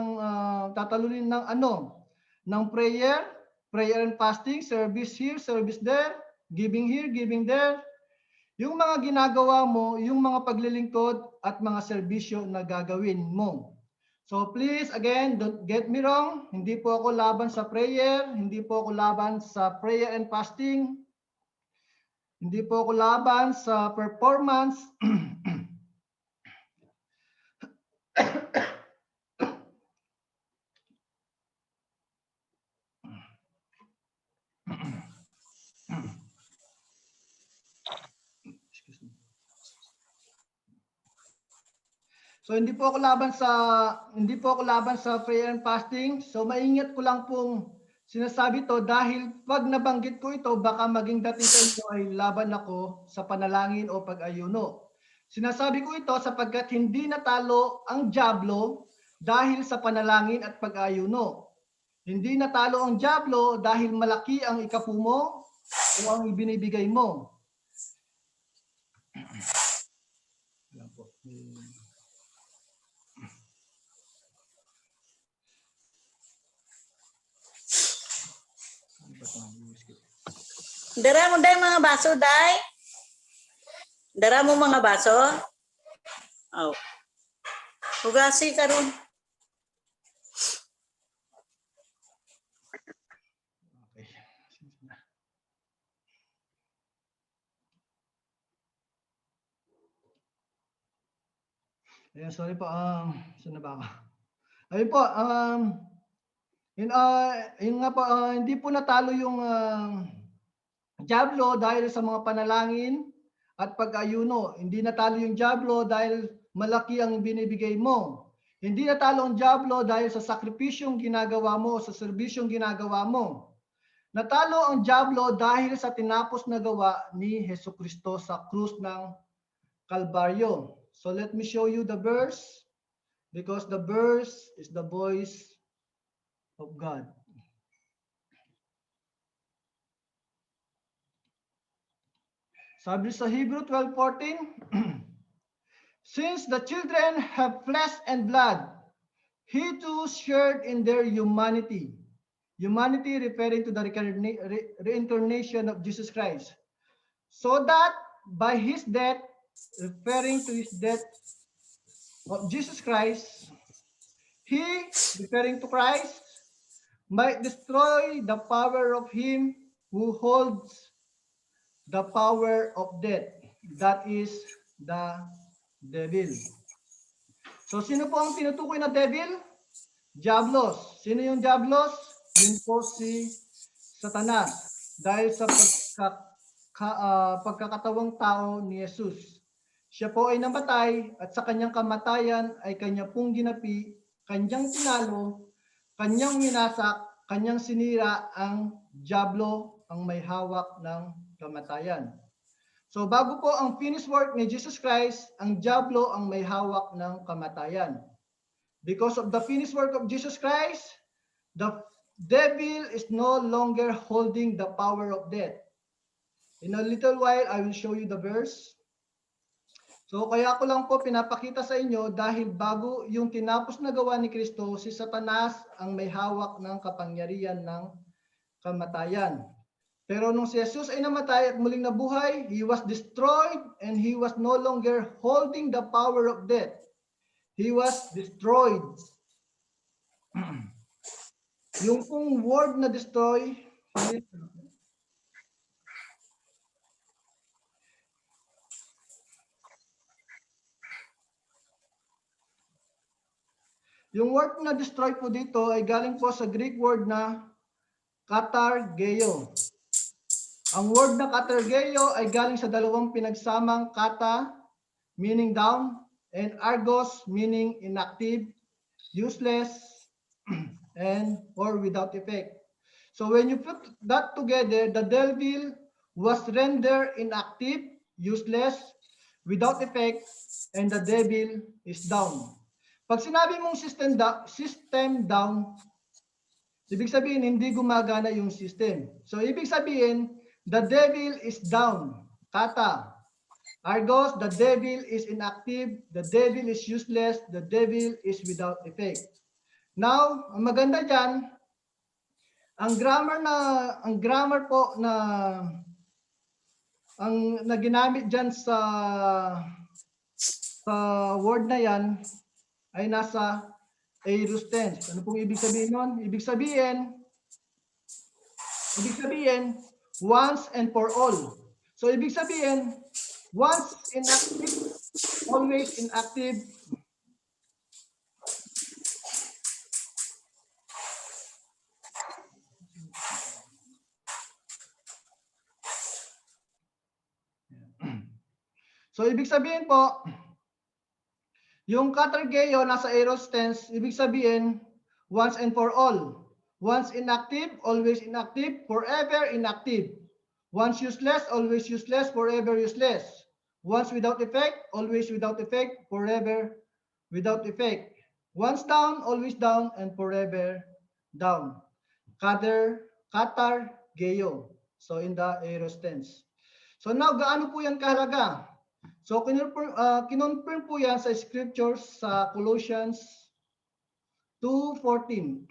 S1: ng prayer and fasting, service here, service there, giving here, giving there. Yung mga ginagawa mo, yung mga paglilingkod at mga serbisyo na gagawin mo. So please, again, don't get me wrong. Hindi po ako laban sa prayer. Hindi po ako laban sa prayer and fasting. Hindi po ako laban sa performance. So hindi po ako laban sa prayer and fasting. So maingat ko lang pong sinasabi to dahil pag nabanggit ko ito, baka maging dating sa inyo ay laban ako sa panalangin o pag-ayuno. Sinasabi ko ito sapagkat hindi natalo ang dyablo dahil sa panalangin at pag-ayuno. Hindi natalo ang dyablo dahil malaki ang ikapu mo o ang ibinibigay mo.
S2: Dara mo day mga baso, day. Dara mo mga baso. Oh. Hugasi karon.
S1: Okay. Ayan, sorry po. Saan na ba ako? Ayun po, yun nga po, hindi po natalo yung dyablo dahil sa mga panalangin at pag-ayuno. Hindi natalo yung dyablo dahil malaki ang binibigay mo. Hindi natalo ang dyablo dahil sa sakripisyong ginagawa mo, sa serbisyong ginagawa mo. Natalo ang dyablo dahil sa tinapos na gawa ni Jesucristo sa krus ng Kalbaryo. So let me show you the verse because the verse is the voice of God. Sabi sa Hebrew 12:14, since the children have flesh and blood, he too shared in their humanity. Humanity referring to the reincarnation of Jesus Christ. So that by his death, referring to his death of Jesus Christ, he, referring to Christ, might destroy the power of him who holds the power of death, that is the devil. So sino po ang tinutukoy na devil? Diablos. Sino yung diablos? Yun po si Satanas. Dahil sa pagkakatawang tao ni Jesus. Siya po ay namatay at sa kanyang kamatayan ay kanya pong ginapi, kanyang tinalo, kanyang winasak, kanyang sinira ang dyablo, ang may hawak ng kamatayan. So bago po ang finished work ni Jesus Christ, ang dyablo ang may hawak ng kamatayan. Because of the finished work of Jesus Christ, the devil is no longer holding the power of death. In a little while, I will show you the verse. So kaya ko lang po pinapakita sa inyo dahil bago yung tinapos na gawa ni Kristo, si Satanas ang may hawak ng kapangyarihan ng kamatayan. Pero nung si Jesus ay namatay at muling nabuhay, he was destroyed and he was no longer holding the power of death. He was destroyed. Yung pong word na destroy, yung word na destroy po dito ay galing po sa Greek word na katargeo. Ang word na katargeo ay galing sa dalawang pinagsamang kata, meaning down, and argos, meaning inactive, useless, and or without effect. So when you put that together, the devil was rendered inactive, useless, without effect, and the devil is down. Pag sinabi mong system down, ibig sabihin hindi gumagana yung system. So ibig sabihin, the devil is down. Kata. Argos, the devil is inactive, the devil is useless, the devil is without effect. Now, ang maganda diyan, ang grammar po na ang ginamit diyan sa word na yan ay nasa aorist tense. Ano pong ibig sabihin nun? Ibig sabihin once and for all. So ibig sabihin, once inactive, always inactive. So ibig sabihin po, yung katargeo nasa aorist tense, ibig sabihin once and for all. Once inactive, always inactive, forever inactive. Once useless, always useless, forever useless. Once without effect, always without effect, forever without effect. Once down, always down, and forever down. Katargeo. So in the aorist tense. So now, gaano po yan kahalaga? So kinonfirm po yan sa scriptures sa Colossians 2:14.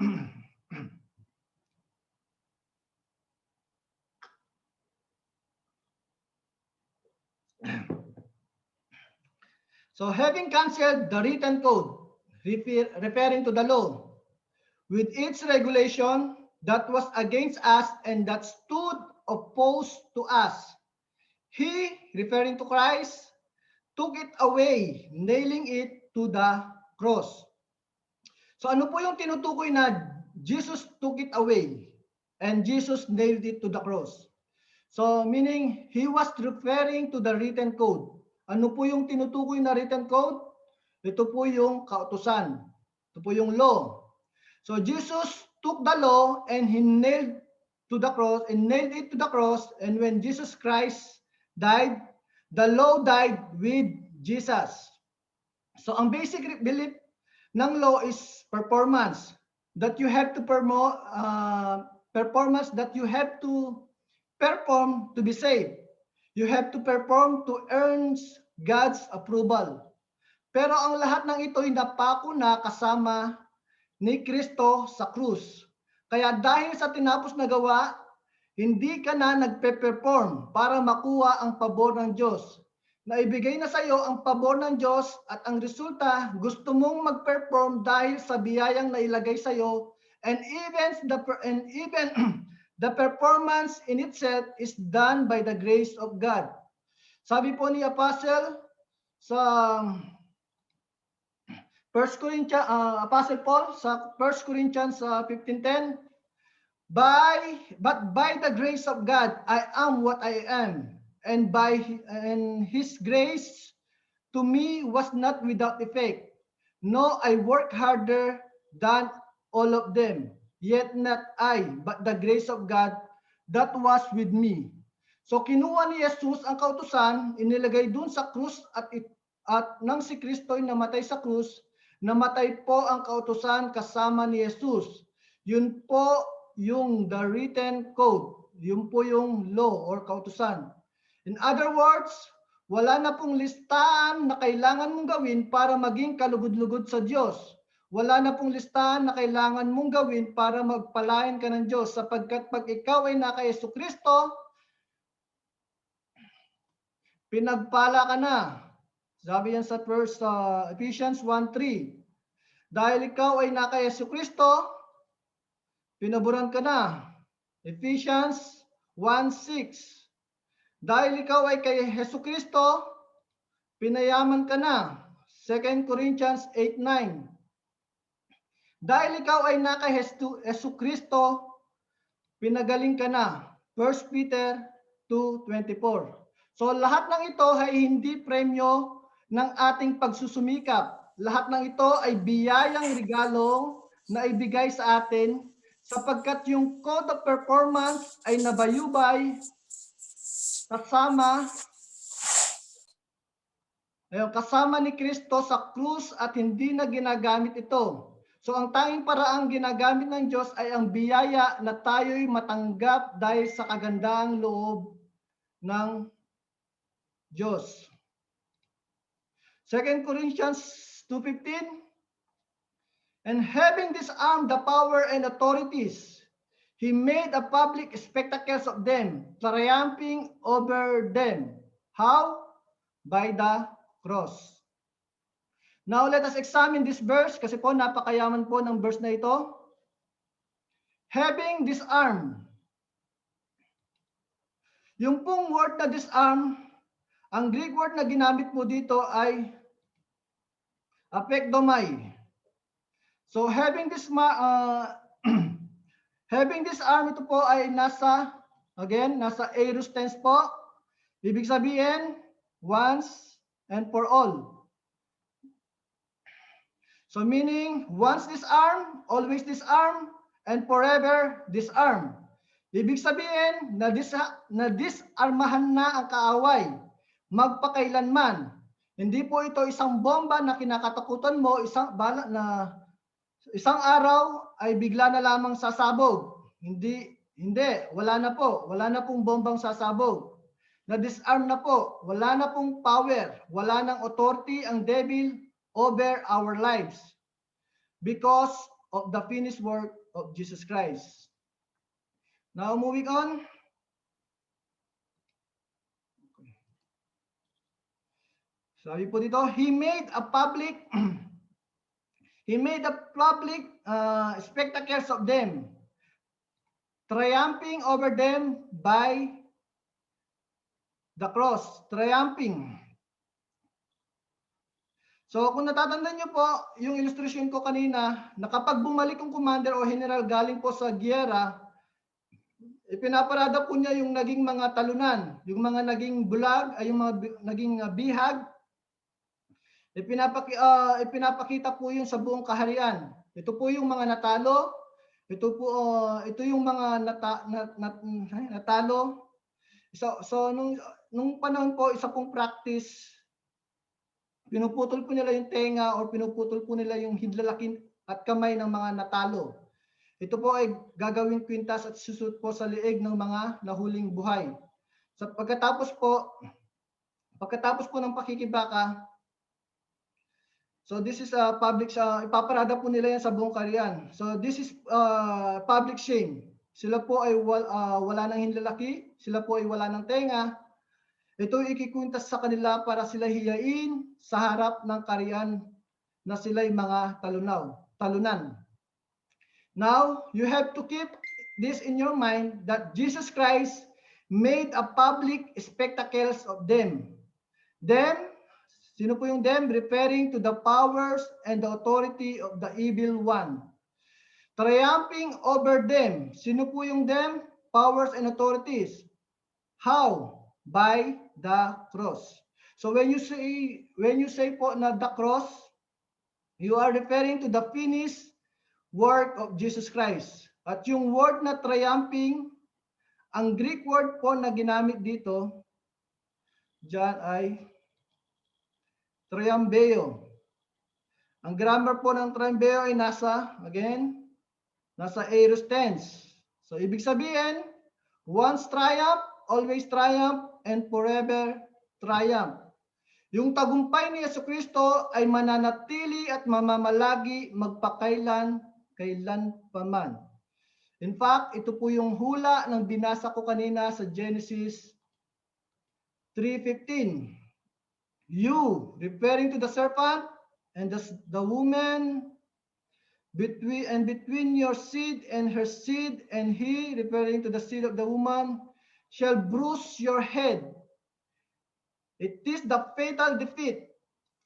S1: So having canceled the written code, referring to the law, with its regulation that was against us and that stood opposed to us, he, referring to Christ, took it away, nailing it to the cross. So ano po yung tinutukoy na Jesus took it away and Jesus nailed it to the cross? So meaning he was referring to the written code. Ano po yung tinutukoy na written code? Ito po yung kautusan. Ito po yung law. So Jesus took the law and he nailed to the cross and nailed it to the cross, and when Jesus Christ died, the law died with Jesus. So ang basic belief ng law is performance, that you have to performance that you have to perform to be saved. You have to perform to earn God's approval. Pero ang lahat ng ito ay napako na kasama ni Kristo sa krus. Kaya dahil sa tinapos na gawa, hindi ka na nagpe-perform para makuha ang pabor ng Diyos. Naibigay na sa iyo ang pabor ng Diyos at ang resulta, gusto mong mag-perform dahil sa biyayang nailagay sa iyo, and even the performance in itself is done by the grace of God. Sabi po ni Apostle sa Apostle Paul sa 1 Corinthians 15:10, But by the grace of God, I am what I am, and His grace to me was not without effect. No, I work harder than all of them. Yet not I, but the grace of God that was with me. So kinuha ni Jesus ang kautusan, inilagay dun sa krus at nang si Kristo'y namatay sa krus, namatay po ang kautusan kasama ni Jesus. Yun po yung the written code. Yun po yung law or kautusan. In other words, wala na pong listahan na kailangan mong gawin para maging kalugod-lugod sa Diyos. Wala na pong listahan na kailangan mong gawin para magpalain ka ng Diyos sapagkat pag ikaw ay naka Yesu Kristo, pinagpala ka na. Sabi yan sa Ephesians 1:3. Dahil ikaw ay naka Yesu Kristo, pinaburan ka na. Ephesians 1:6. Dahil ikaw ay kay Yesu Kristo, pinayaman ka na. 2 Corinthians 8:9. Dahil ikaw ay naka Yesu Kristo, pinagaling ka na. 1 Peter 2:24. So lahat ng ito ay hindi premyo ng ating pagsusumikap. Lahat ng ito ay biyayang regalo na ibigay sa atin sapagkat yung code of performance ay nabayubay kasama ni Kristo sa krus at hindi na ginagamit ito. So ang tanging paraang ginagamit ng Diyos ay ang biyaya na tayo'y matanggap dahil sa kagandaang loob ng Diyos. 2 Corinthians 2:15. And having disarmed the power and authorities, He made a public spectacle of them, triumphing over them. How? By the cross. Now let us examine this verse kasi po napakayaman po ng verse na ito. Having disarmed. Yung pong word na disarm, ang Greek word na ginamit po dito ay apekdomai. So having disarmed ito po ay nasa aorist tense po. Ibig sabihin, once and for all. So meaning, once disarm, always disarm, and forever disarm. Ibig sabihin, na disarmahan na ang kaaway, magpakailanman. Hindi po ito isang bomba na kinakatakutan mo, isang araw ay bigla na lamang sasabog. Hindi, wala na po. Wala na pong bombang sasabog. Na-disarm na po. Wala na pong power. Wala nang authority ang devil over our lives because of the finished work of Jesus Christ. Now moving on. Sabi po dito, He made a public spectacles of them, triumphing over them by the cross. Triumphing. So kung natatandaan nyo po, yung illustration ko kanina, na kapag bumalik ang commander o general galing po sa giyera, ipinaparada po niya yung naging mga talunan, yung mga naging bulag, ay yung mga naging bihag. Ipinapakita po yun sa buong kaharian. Ito po yung mga natalo. Ito yung mga natalo. So nung panahon po, isa pong practice, pinuputol po nila yung tenga o pinuputol po nila yung hidlalakin at kamay ng mga natalo. Ito po ay gagawing kwintas at susut po sa liig ng mga nahuling buhay. So pagkatapos po ng pakikibaka, so this is a public, ipaparada po nila yan sa buong kaharian. So this is public shame. Sila po ay wala ng hinlalaki, sila po ay wala ng tenga. Ito ikikwintas sa kanila para sila hiyain sa harap ng kaharian na sila'y mga talunan. Now, you have to keep this in your mind that Jesus Christ made a public spectacles of them. Them, sino po yung them? Referring to the powers and the authority of the evil one. triumphing over them. Sino po yung them? Powers and authorities. How? By the cross. So when you say po na the cross, you are referring to the finished work of Jesus Christ. At yung word na triumphing, ang Greek word po na ginamit dito, diyan ay triambeo. Ang grammar po ng triambeo ay nasa aorist tense. So ibig sabihin, once triumph, always triumph, and forever triumph. Yung tagumpay ni Jesucristo ay mananatili at mamamalagi magpakailan, kailanpaman. In fact, ito po yung hula ng binasa ko kanina sa Genesis 3:15. You, referring to the serpent and the woman, between your seed and her seed, and he, referring to the seed of the woman, shall bruise your head. It is the fatal defeat,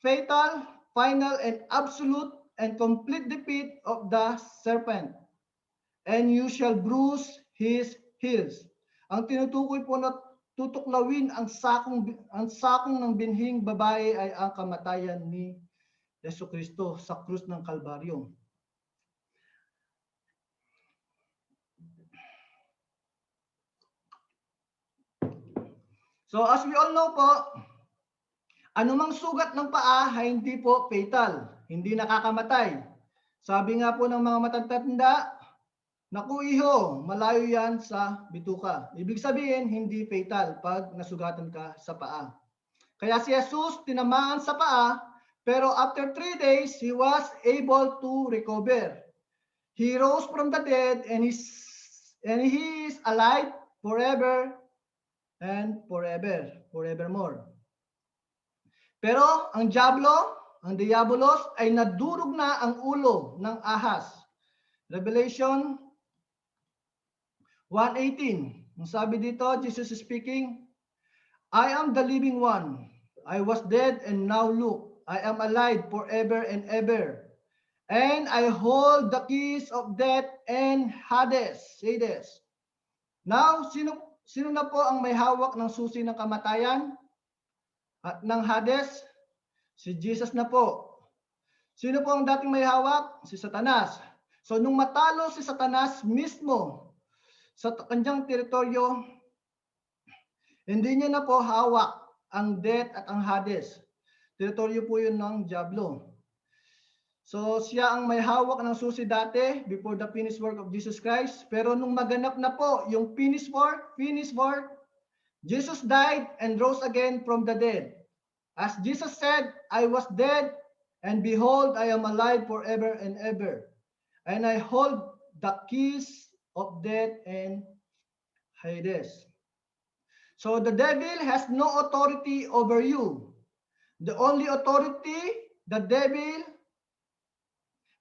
S1: fatal, final, and absolute and complete defeat of the serpent. And you shall bruise his heels. Ang tinutukoy po na tutuklawin ang sakong ng binhing babae ay ang kamatayan ni Jesucristo sa krus ng Kalbaryo. So as we all know po, anumang sugat ng paa ay hindi po fatal, hindi nakakamatay. Sabi nga po ng mga matatanda, naku iho, malayo yan sa bituka. Ibig sabihin, hindi fatal pag nasugatan ka sa paa. Kaya si Jesus tinamaan sa paa, pero after 3 days, he was able to recover. He rose from the dead and he is alive forever and forevermore. Pero ang diabolos ay nadurog na ang ulo ng ahas. Revelation 1:18. Ang sabi dito, Jesus is speaking, I am the living one. I was dead and now look, I am alive forever and ever. And I hold the keys of death and Hades. Say this. Now, sino na po ang may hawak ng susi ng kamatayan at ng Hades? Si Jesus na po. Sino po ang dating may hawak? Si Satanas. So nung matalo si Satanas mismo sa kanyang teritoryo, hindi niya na po hawak ang death at ang Hades. Teritoryo po yun ng Diablo. So siya ang may hawak ng susi dati before the finished work of Jesus Christ. Pero nung maganap na po yung finished work, Jesus died and rose again from the dead. As Jesus said, I was dead, and behold, I am alive forever and ever. And I hold the keys of death and Hades. So the devil has no authority over you. The only authority the devil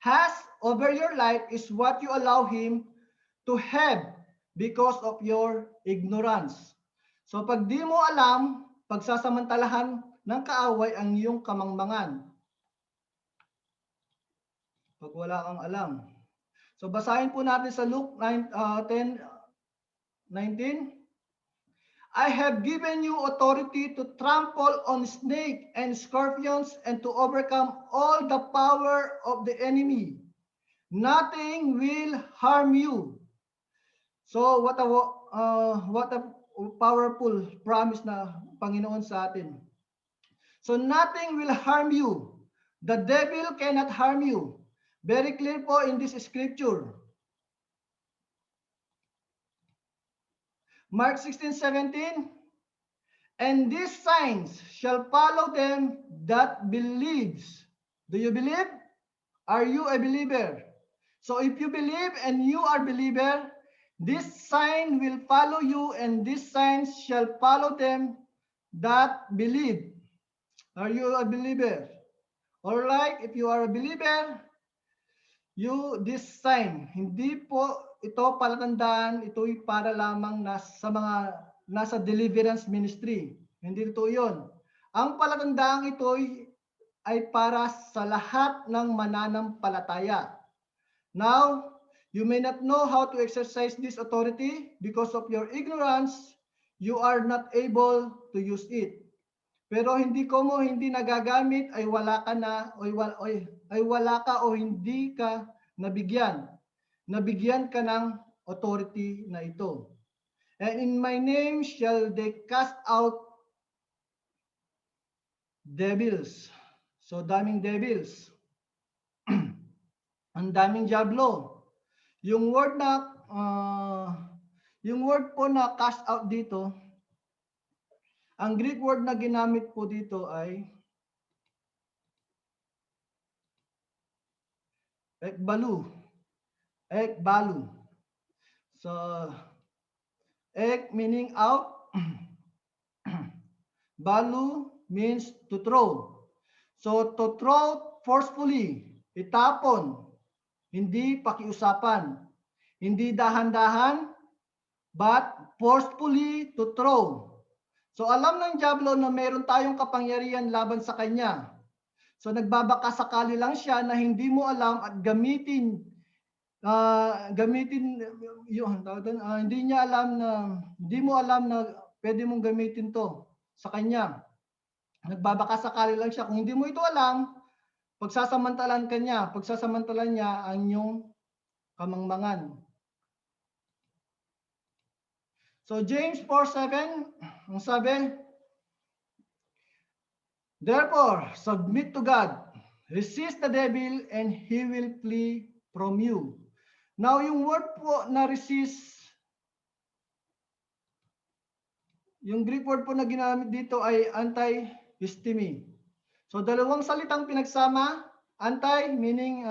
S1: has over your life is what you allow him to have because of your ignorance. So pag di mo alam, pagsasamantalahan ng kaaway ang iyong kamangmangan. Pag wala kang alam. So basahin po natin sa Luke 10:19. I have given you authority to trample on snake and scorpions and to overcome all the power of the enemy. Nothing will harm you. So what a powerful promise na Panginoon sa atin. So nothing will harm you. The devil cannot harm you. Very clear po in this scripture. Mark 16:17, and these signs shall follow them that believes. Do you believe? Are you a believer? So if you believe and you are a believer, this sign will follow you, and these signs shall follow them that believe. Are you a believer? Alright, if you are a believer, this sign, hindi po ito palatandaan, ito'y para lamang sa mga nasa deliverance ministry. Hindi ito yun. Ang palatandaan ito'y ay para sa lahat ng mananampalataya. Now, You may not know how to exercise this authority because of your ignorance. You are not able to use it. Pero hindi nagagamit ay wala ka na ay wala ka o hindi ka nabigyan. Nabigyan ka ng authority na ito. And in my name shall they cast out devils. So daming devils. Ang daming diablo. Yung word po na cast out dito, ang Greek word na ginamit po dito ay ekbalu. Ekbalu. So ek meaning out. Balu means to throw. So to throw forcefully, itapon, hindi pakiusapan, hindi dahan-dahan, but forcefully to throw. So alam ng diablo na meron tayong kapangyarihan laban sa kanya. So nagbabaka sakali lang siya na hindi mo alam at gamitin hindi mo alam na pwede mong gamitin to sa kanya. Nagbabaka sakali lang siya. Kung hindi mo ito alam, pagsasamantalan niya ang iyong kamangmangan. So James 4:7, ang sabi, therefore, submit to God, resist the devil, and he will flee from you. Now, yung word po na resist, yung Greek word po na ginamit dito ay anti-histemi. So, dalawang salitang pinagsama, anti meaning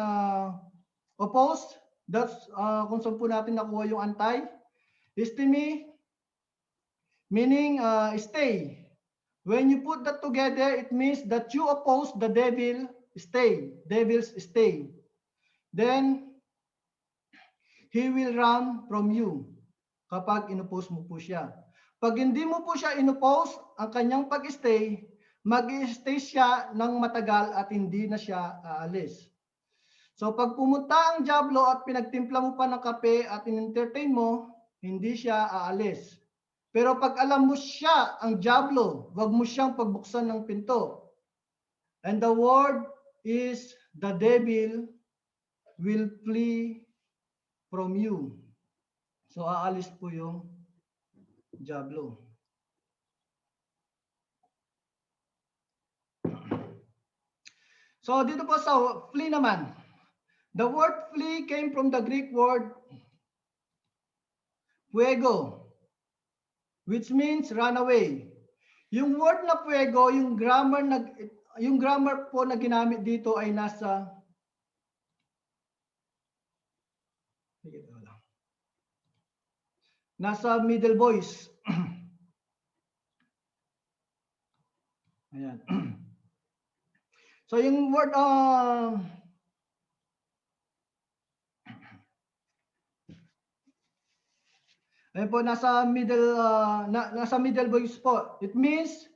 S1: opposed, that's kung saan po natin nakuha yung anti. Histemi meaning stay. When you put that together, it means that you oppose the devil, devils stay. Then, he will run from you kapag inopose mo po siya. Pag hindi mo po siya inopose, ang kanyang pag-stay, mag-stay siya ng matagal at hindi na siya aalis. So pag pumunta ang diablo at pinagtimpla mo pa ng kape at in-entertain mo, hindi siya aalis. Pero pag alam mo siya, ang diablo, wag mo siyang pagbuksan ng pinto. And the word is, the devil will flee from you. So aalis po yung diablo. So dito po sa flee naman. The word flee came from the Greek word fuego, which means run away. Yung word na fuego, yung grammar po na ginamit dito ay nasa middle voice. Ayan. So yung word ayan po, nasa middle voice po. It means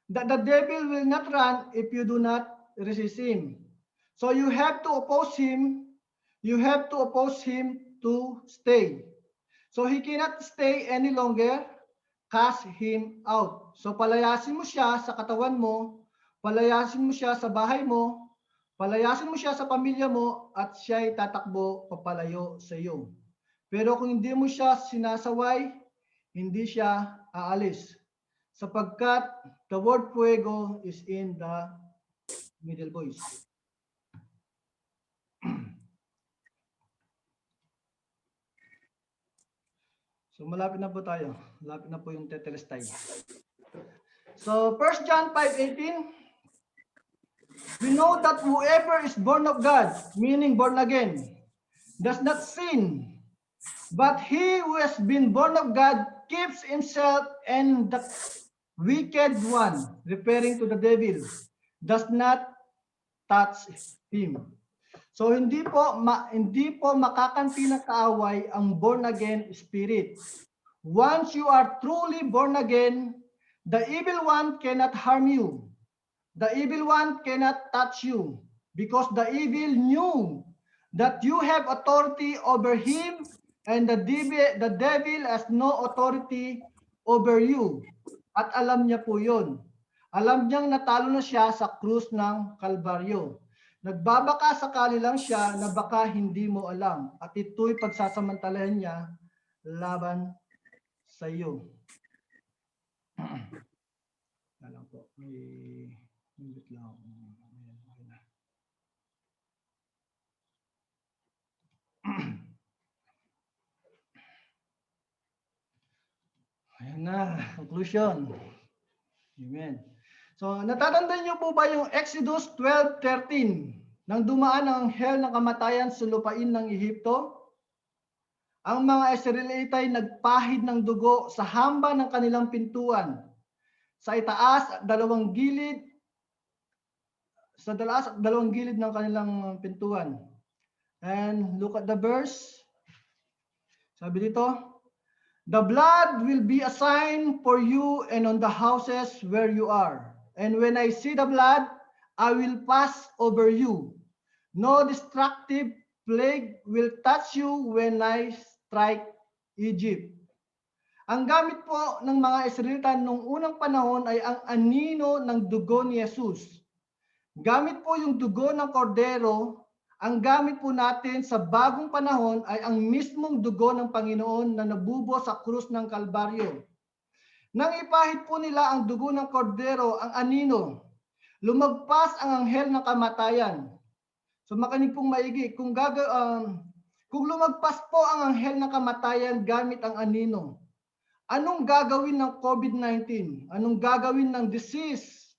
S1: that the devil will not run if you do not resist him. So you have to oppose him. You have to oppose him to stay. So he cannot stay any longer. Cast him out. So palayasin mo siya sa katawan mo, palayasin mo siya sa bahay mo, palayasin mo siya sa pamilya mo, at siya ay tatakbo papalayo sa iyo. Pero kung hindi mo siya sinasaway, hindi siya aalis. Sapagkat the word fuego is in the middle voice. So malapit na po tayo. Malapit na po yung tetelestai. So 1 John 5:18, we know that whoever is born of God, meaning born again, does not sin. But he who has been born of God keeps himself, and the wicked one, referring to the devil, does not touch him. So hindi po makakampi ng kaaway ang born again spirit. Once you are truly born again, the evil one cannot harm you. The evil one cannot touch you, because the evil knew that you have authority over him, and the devil has no authority over you. At alam niya po yun. Alam niyang natalo na siya sa krus ng Kalbaryo. Nagbabaka sakali lang siya na baka hindi mo alam. At ito'y pagsasamantalahan niya laban sa iyo. Alam po, may lang ako. Ayan na, conclusion. Amen. So, natatandaan niyo po ba yung Exodus 12:13? Nang dumaan ang anghel ng kamatayan sa lupain ng Ehipto, ang mga Israelita ay nagpahid ng dugo sa hamba ng kanilang pintuan. Sa itaas at dalawang gilid, ng kanilang pintuan. And look at the verse. Sabi dito, the blood will be a sign for you and on the houses where you are. And when I see the blood, I will pass over you. No destructive plague will touch you when I strike Egypt. Ang gamit po ng mga Israelita noong unang panahon ay ang anino ng dugo ni Jesus. Gamit po yung dugo ng kordero. Ang gamit po natin sa bagong panahon ay ang mismong dugo ng Panginoon na nabubo sa krus ng Kalbaryo. Nang ipahid po nila ang dugo ng kordero, ang anino, lumagpas ang anghel ng kamatayan. So makinig pong maigi, kung lumagpas po ang anghel ng kamatayan gamit ang anino, anong gagawin ng COVID-19? Anong gagawin ng disease?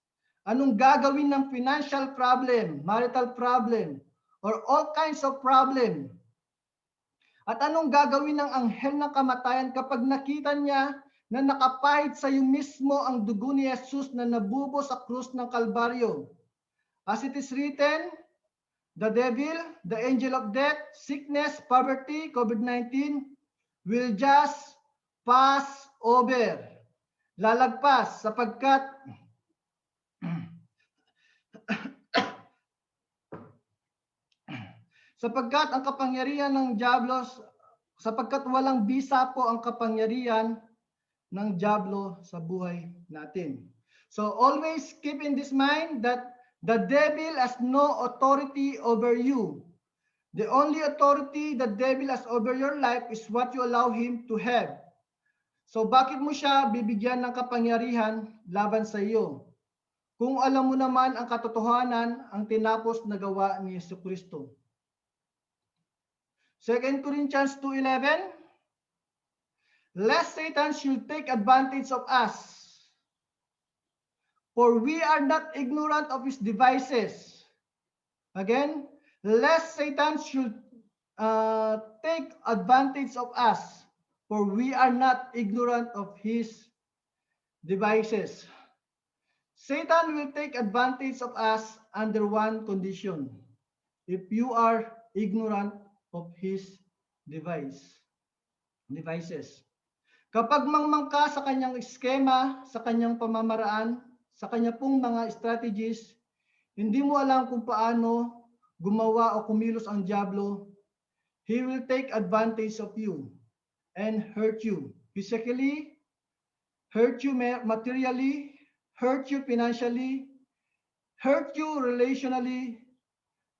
S1: Anong gagawin ng financial problem, marital problem, or all kinds of problem? At anong gagawin ng anghel ng kamatayan kapag nakita niya na nakapahid sa iyo mismo ang dugo ni Jesus na nabubo sa krus ng Kalbaryo? As it is written, the devil, the angel of death, sickness, poverty, COVID-19 will just pass over. Lalagpas sapagkat ang kapangyarihan ng diablo, sapagkat walang bisa po ang kapangyarihan ng diablo sa buhay natin. So always keep in this mind that the devil has no authority over you. The only authority the devil has over your life is what you allow him to have. So bakit mo siya bibigyan ng kapangyarihan laban sa iyo? Kung alam mo naman ang katotohanan, ang tinapos na gawa ni Jesucristo. 2 Corinthians 2:11, lest Satan should take advantage of us, for we are not ignorant of his devices. Again, lest Satan should take advantage of us, for we are not ignorant of his devices. Satan will take advantage of us under one condition: if you are ignorant of his devices. Kapag mangmangka sa kanyang eskema, sa kanyang pamamaraan, sa kanya pong mga strategies, hindi mo alam kung paano gumawa o kumilos ang diablo, he will take advantage of you and hurt you physically, hurt you materially, hurt you financially, hurt you relationally.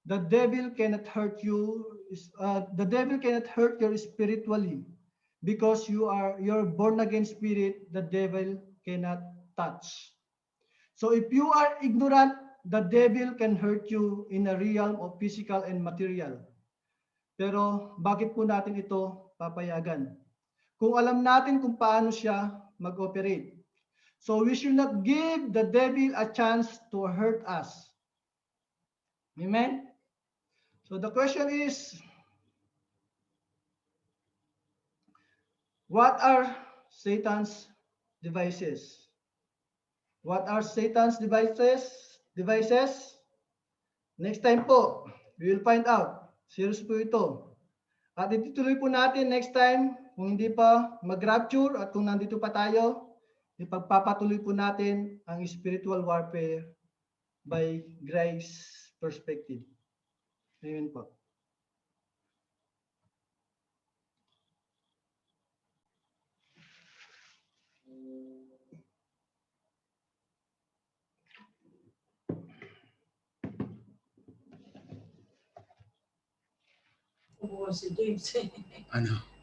S1: The devil cannot hurt you. The devil cannot hurt you spiritually, because you're born again spirit. The devil cannot touch. So if you are ignorant, the devil can hurt you in a realm of physical and material. Pero bakit po natin ito papayagan? Kung alam natin kung paano siya mag-operate. So we should not give the devil a chance to hurt us. Amen? So the question is, what are Satan's devices? What are Satan's devices? Next time po, we will find out. Serious po ito. At itutuloy po natin next time, kung hindi pa mag-rapture at kung nandito pa tayo, ipagpapatuloy po natin ang spiritual warfare by grace perspective. Amen po.
S2: si James.
S3: Ano?